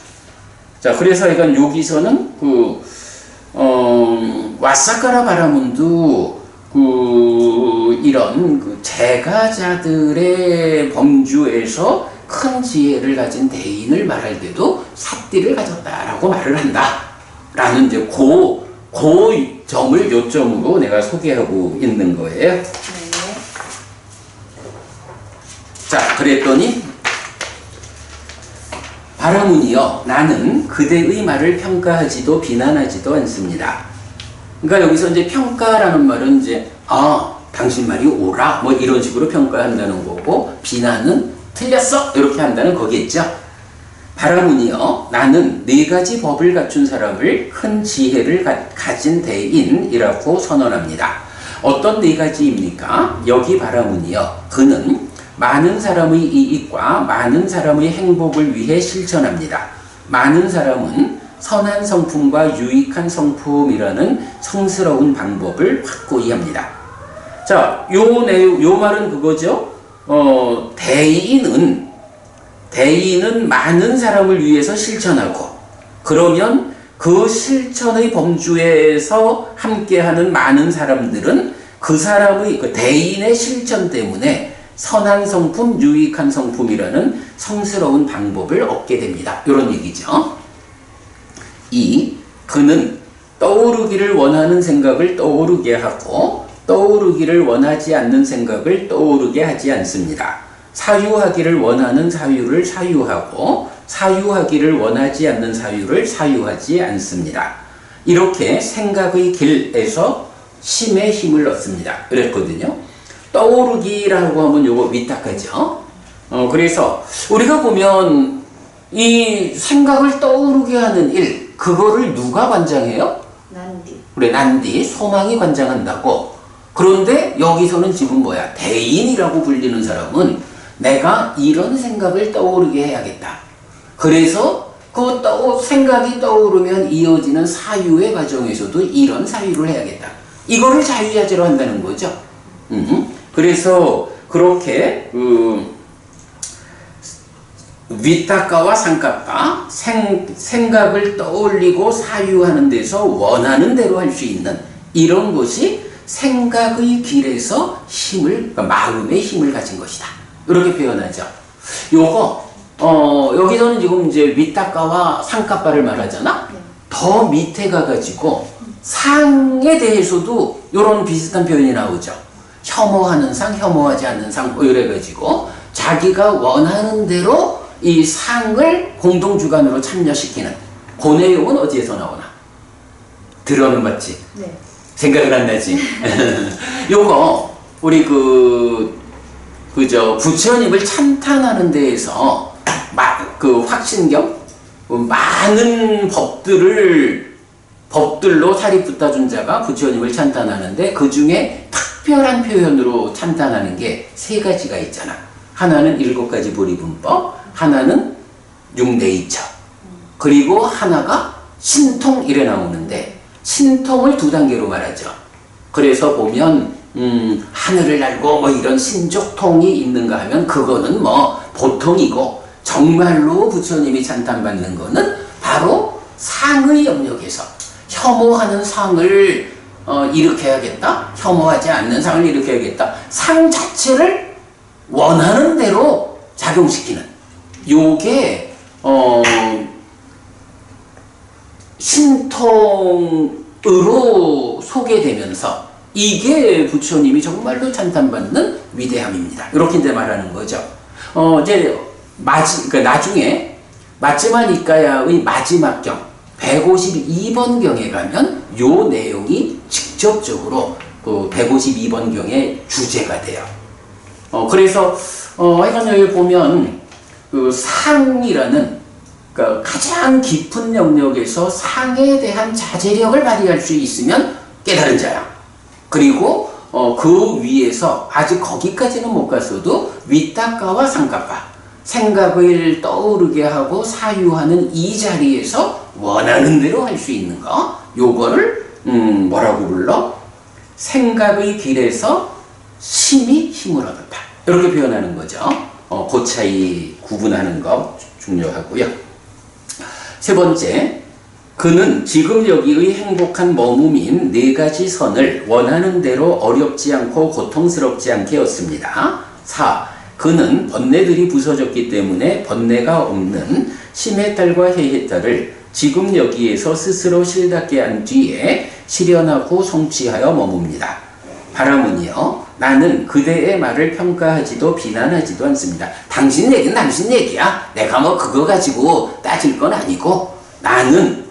Speaker 1: 자 그래서 약간 여기서는 그 와사카라 바라문도 이런 그 제가자들의 범주에서 큰 지혜를 가진 대인을 말할 때도 삿띠를 가졌다라고 말을 한다. 라는 이제 그 점을 요점으로 내가 소개하고 있는 거예요.
Speaker 2: 네.
Speaker 1: 자, 그랬더니 바라문이여 나는 그대의 말을 평가하지도 비난하지도 않습니다. 그러니까 여기서 이제 평가라는 말은 이제 당신 말이 옳아 뭐 이런 식으로 평가한다는 거고 비난은 틀렸어 이렇게 한다는 거겠죠. 바라문이여 나는 4가지 법을 갖춘 사람을 큰 지혜를 가진 대인이라고 선언합니다. 어떤 4가지입니까? 여기 바라문이여 그는 많은 사람의 이익과 많은 사람의 행복을 위해 실천합니다. 많은 사람은 선한 성품과 유익한 성품이라는 성스러운 방법을 확고히 합니다. 자, 요 말은 그거죠. 대인은 많은 사람을 위해서 실천하고, 그러면 그 실천의 범주에서 함께하는 많은 사람들은 그 사람의, 그 대인의 실천 때문에 선한 성품, 유익한 성품이라는 성스러운 방법을 얻게 됩니다. 이런 얘기죠. 그는 떠오르기를 원하는 생각을 떠오르게 하고, 떠오르기를 원하지 않는 생각을 떠오르게 하지 않습니다. 사유하기를 원하는 사유를 사유하고, 사유하기를 원하지 않는 사유를 사유하지 않습니다. 이렇게 생각의 길에서 심의 힘을 얻습니다. 그랬거든요. 떠오르기라고 하면 요거 위탁하죠. 그래서 우리가 보면 이 생각을 떠오르게 하는 일, 그거를 누가 관장해요?
Speaker 2: 난디.
Speaker 1: 그래, 난디, 소망이 관장한다고. 그런데 여기서는 지금 뭐야? 대인이라고 불리는 사람은 내가 이런 생각을 떠오르게 해야겠다. 그래서 그 생각이 떠오르면 이어지는 사유의 과정에서도 이런 사유를 해야겠다. 이거를 자유자재로 한다는 거죠. 그래서 그렇게 위탁가와 상가가 생각을 떠올리고 사유하는 데서 원하는 대로 할 수 있는 이런 것이 생각의 길에서 힘을, 그러니까 마음의 힘을 가진 것이다. 이렇게 표현하죠. 요거 여기서는 지금 이제 위탁가와 상가바를 말하잖아. 더 밑에 가가지고 상에 대해서도 이런 비슷한 표현이 나오죠. 혐오하는 상, 혐오하지 않는 상, 이래가지고 자기가 원하는 대로 이 상을 공동주관으로 참여시키는 그 내용은 어디에서 나오나? 들어는 봤지?
Speaker 2: 네.
Speaker 1: 생각은 안 나지? 요거 우리 부처님을 찬탄하는 데에서 확신경 많은 법들로 사리푸타 존자가 부처님을 찬탄하는데 그 중에 특별한 표현으로 찬탄하는 게 세 가지가 있잖아. 하나는 7가지 보리분법, 하나는 육내이처, 그리고 하나가 신통 이래 나오는데 신통을 2단계로 말하죠. 그래서 보면 하늘을 날고 뭐 이런 신족통이 있는가 하면 그거는 뭐 보통이고, 정말로 부처님이 찬탄받는 거는 바로 상의 영역에서 혐오하는 상을 일으켜야겠다, 혐오하지 않는 상을 일으켜야겠다, 상 자체를 원하는 대로 작용시키는 요게 신통으로 소개되면서 이게 부처님이 정말로 찬탄받는 위대함입니다. 이렇게 이제 말하는 거죠. 이제 그러니까 나중에 마츠마니까야의 마지막 경 152번 경에 가면 요 내용이 직접적으로 그 152번 경의 주제가 돼요. 그래서 하여간 여기 보면 그 상이라는, 그러니까 가장 깊은 영역에서 상에 대한 자제력을 발휘할 수 있으면 깨달은 자야. 그리고 그 위에서 아직 거기까지는 못 갔어도 위탁가와 상가파, 생각을 떠오르게 하고 사유하는 이 자리에서 원하는 대로 할 수 있는 거, 요거를 뭐라고 불러? 생각의 길에서 심히 힘을 얻었다. 이렇게 표현하는 거죠. 그 차이 구분하는 거 중요하고요. 세 번째, 그는 지금 여기의 행복한 머무민 4가지 선을 원하는 대로 어렵지 않고 고통스럽지 않게 얻습니다. 4. 그는 번뇌들이 부서졌기 때문에 번뇌가 없는 심해탈과 해해탈을 지금 여기에서 스스로 실답게 한 뒤에 실현하고 성취하여 머뭅니다. 바라문이여, 나는 그대의 말을 평가하지도 비난하지도 않습니다. 당신 얘기는 당신 얘기야. 내가 뭐 그거 가지고 따질 건 아니고, 나는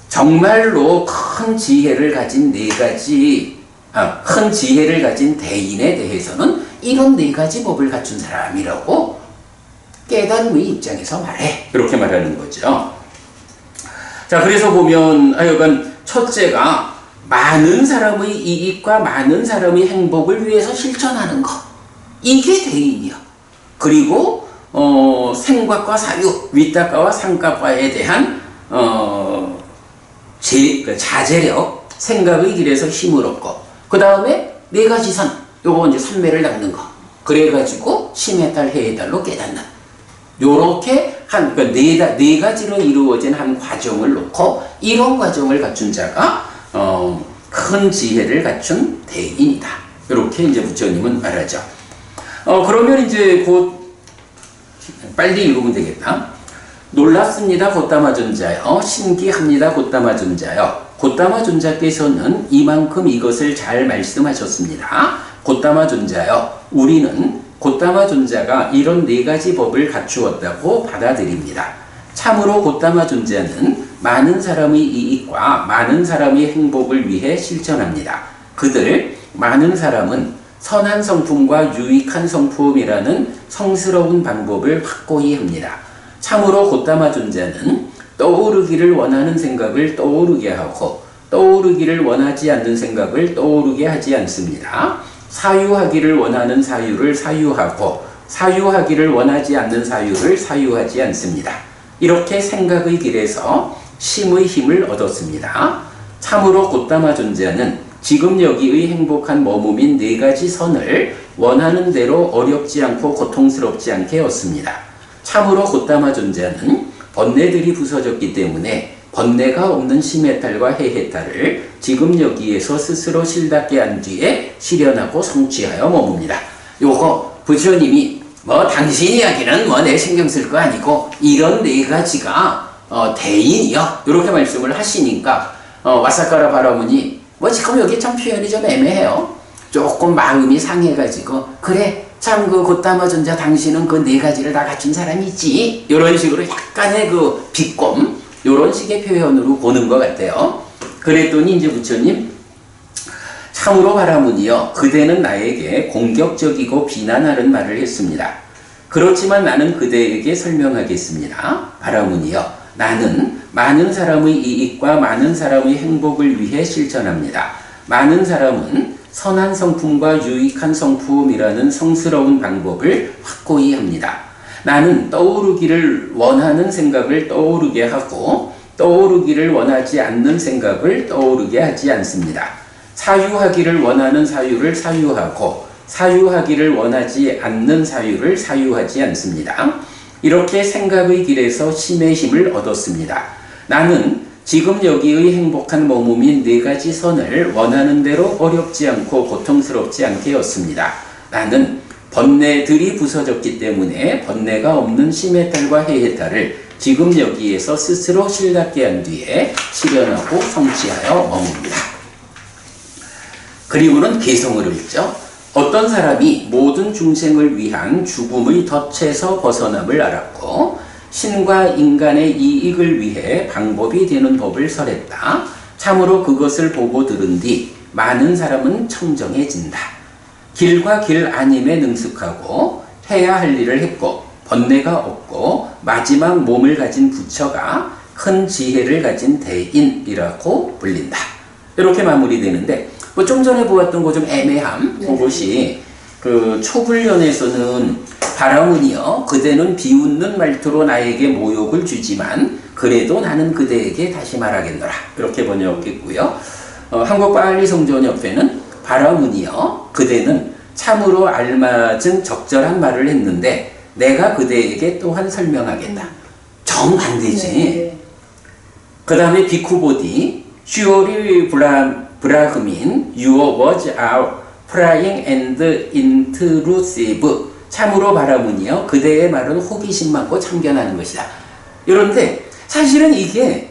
Speaker 1: 정말로 큰 지혜를 가진 큰 지혜를 가진 대인에 대해서는 이런 4가지 법을 갖춘 사람이라고 깨달음의 입장에서 말해. 이렇게 말하는 거죠. 자, 그래서 보면 하여간 첫째가 많은 사람의 이익과 많은 사람의 행복을 위해서 실천하는 것, 이게 대인이야. 그리고 생각과 사유, 위탁가와 상가과에 대한 자제력, 생각의 길에서 힘을 얻고, 그 다음에 네 가지 선, 요거 이제 선매를 닦는 거. 그래가지고 심의 달, 해의 달로 깨닫는. 요렇게 네 가지로 이루어진 한 과정을 놓고, 이런 과정을 갖춘 자가, 큰 지혜를 갖춘 대인이다. 이렇게 이제 부처님은 말하죠. 그러면 이제 곧, 빨리 읽으면 되겠다. 놀랍습니다. 곧다마 존자여. 신기합니다. 곧다마 존자여. 곧다마 존자께서는 이만큼 이것을 잘 말씀하셨습니다. 곧다마 존자여. 우리는 곧다마 존자가 이런 네 가지 법을 갖추었다고 받아들입니다. 참으로 곧다마 존자는 많은 사람의 이익과 많은 사람의 행복을 위해 실천합니다. 그들 많은 사람은 선한 성품과 유익한 성품이라는 성스러운 방법을 확고히 합니다. 참으로 곧다마 존자는 떠오르기를 원하는 생각을 떠오르게 하고 떠오르기를 원하지 않는 생각을 떠오르게 하지 않습니다. 사유하기를 원하는 사유를 사유하고 사유하기를 원하지 않는 사유를 사유하지 않습니다. 이렇게 생각의 길에서 심의 힘을 얻었습니다. 참으로 곧다마 존자는 지금 여기의 행복한 머무민 네 가지 선을 원하는 대로 어렵지 않고 고통스럽지 않게 얻습니다. 참으로 곧다마 존자는 번뇌들이 부서졌기 때문에 번뇌가 없는 심해탈과 해해탈을 지금 여기에서 스스로 실답게 한 뒤에 실현하고 성취하여 머뭅니다. 요거 부처님이 당신 이야기는 내 신경 쓸 거 아니고 이런 네 가지가 대인이요 이렇게 말씀을 하시니까 와사카라 바라문이 지금 여기 참 표현이 좀 애매해요. 조금 마음이 상해가지고 그래 참 그 곧다마 존자 당신은 그 네 가지를 다 갖춘 사람이지 이런 식으로 약간의 그 비꼼 이런 식의 표현으로 보는 것 같아요. 그랬더니 이제 부처님 참으로 바라문이여 그대는 나에게 공격적이고 비난하는 말을 했습니다. 그렇지만 나는 그대에게 설명하겠습니다. 바라문이여 나는 많은 사람의 이익과 많은 사람의 행복을 위해 실천합니다. 많은 사람은 선한 성품과 유익한 성품이라는 성스러운 방법을 확고히 합니다. 나는 떠오르기를 원하는 생각을 떠오르게 하고 떠오르기를 원하지 않는 생각을 떠오르게 하지 않습니다. 사유하기를 원하는 사유를 사유하고 사유하기를 원하지 않는 사유를 사유하지 않습니다. 이렇게 생각의 길에서 심의 힘을 얻었습니다. 나는 지금 여기의 행복한 머무민 네 가지 선을 원하는 대로 어렵지 않고 고통스럽지 않게 얻습니다. 나는 번뇌들이 부서졌기 때문에 번뇌가 없는 심해탈과 해해탈을 지금 여기에서 스스로 실답게 한 뒤에 실현하고 성취하여 머뭅니다. 그리고는 개성을 읽죠. 어떤 사람이 모든 중생을 위한 죽음의 덫에서 벗어남을 알았고 신과 인간의 이익을 위해 방법이 되는 법을 설했다. 참으로 그것을 보고 들은 뒤 많은 사람은 청정해진다. 길과 길 아님에 능숙하고 해야 할 일을 했고 번뇌가 없고 마지막 몸을 가진 부처가 큰 지혜를 가진 대인이라고 불린다. 이렇게 마무리되는데 좀 전에 보았던 거 좀 애매함 그것이 그 초불련에서는 바라문이여 그대는 비웃는 말투로 나에게 모욕을 주지만 그래도 나는 그대에게 다시 말하겠노라 이렇게 번역했고요. 한국 빨리 성전 옆에는 바라문이여 그대는 참으로 알맞은 적절한 말을 했는데 내가 그대에게 또한 설명하겠다. 정반대지. 그 다음에 비쿠보디 슈오리 브라흐민 Your words are prying and intrusive 참으로 바라문이여 그대의 말은 호기심 많고 참견하는 것이다. 그런데 사실은 이게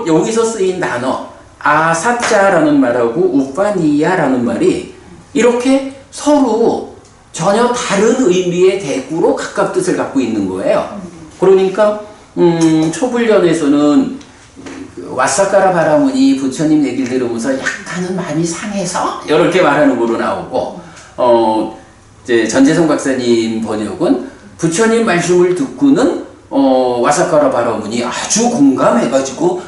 Speaker 1: 여기서 쓰인 단어 아사짜라는 말하고 우파니야라는 말이 이렇게 서로 전혀 다른 의미의 대구로 각각 뜻을 갖고 있는 거예요. 그러니까 초불련에서는 와사카라 바라문이 부처님 얘기를 들으면서 약간은 마음이 상해서 이렇게 말하는 거로 나오고 이제 전재성 박사님 번역은 부처님 말씀을 듣고는 와사카라 바라문이 아주 공감해가지고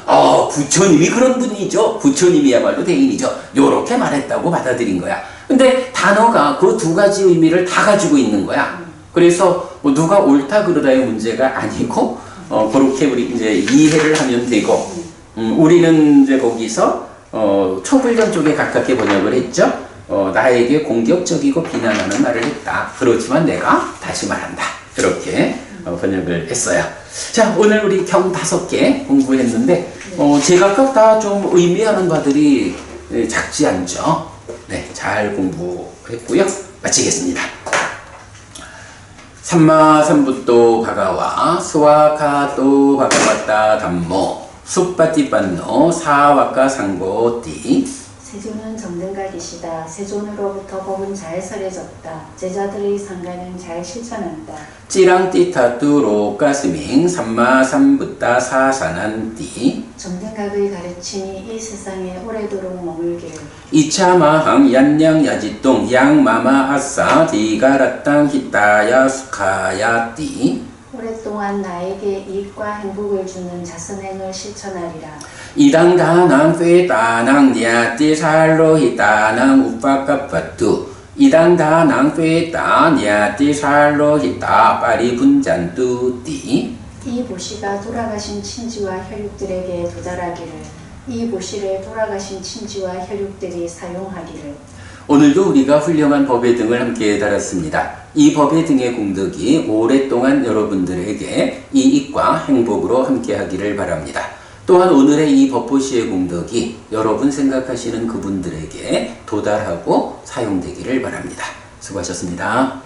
Speaker 1: 부처님이 그런 분이죠. 부처님이야말로 대인이죠. 요렇게 말했다고 받아들인 거야. 근데 단어가 그 두 가지 의미를 다 가지고 있는 거야. 그래서 누가 옳다 그르다의 문제가 아니고 그렇게 우리 이제 이해를 하면 되고, 우리는 이제 거기서 초불전 쪽에 가깝게 번역을 했죠. 나에게 공격적이고 비난하는 말을 했다. 그렇지만 내가 다시 말한다. 그렇게 번역을 했어요. 자, 오늘 우리 경 5개 공부했는데, 제각각 다 좀 의미하는 바들이 작지 않죠. 네, 잘 공부했고요. 마치겠습니다. 삼마삼부또 바가와 스와카또 바가와따 담모 숫바띠빤노 사와카 상고띠.
Speaker 2: 세존은 정등각이시다. 세존으로부터 법은 잘 설해졌다. 제자들의 상가는 잘 실천한다.
Speaker 1: 찌랑띠타뚜로 가스밍 삼마삼부따 사산한띠.
Speaker 2: 정등각의 가르침이 이 세상에 오래도록 머물기를.
Speaker 1: 이차마항 얀냥야지똥 양마마 아싸 디가라땅 히타야 수카야띠.
Speaker 2: 오랫동안 나에게 이익과 행복을 주는 자선행을 실천하리라.
Speaker 1: 이당다낭 쇠다낭 냐띠 살로 히타낭 우빠까빠뚜. 이당다낭 쇠다 냐띠 살로 히타 빠리 분잔뚜띠.
Speaker 2: 이 보시가 돌아가신 친지와 혈육들에게 도달하기를. 이 보시를 돌아가신 친지와 혈육들이 사용하기를.
Speaker 1: 오늘도 우리가 훌륭한 법의 등을 함께 달았습니다. 이 법의 등의 공덕이 오랫동안 여러분들에게 이익과 행복으로 함께 하기를 바랍니다. 또한 오늘의 이 법보시의 공덕이 여러분 생각하시는 그분들에게 도달하고 사용되기를 바랍니다. 수고하셨습니다.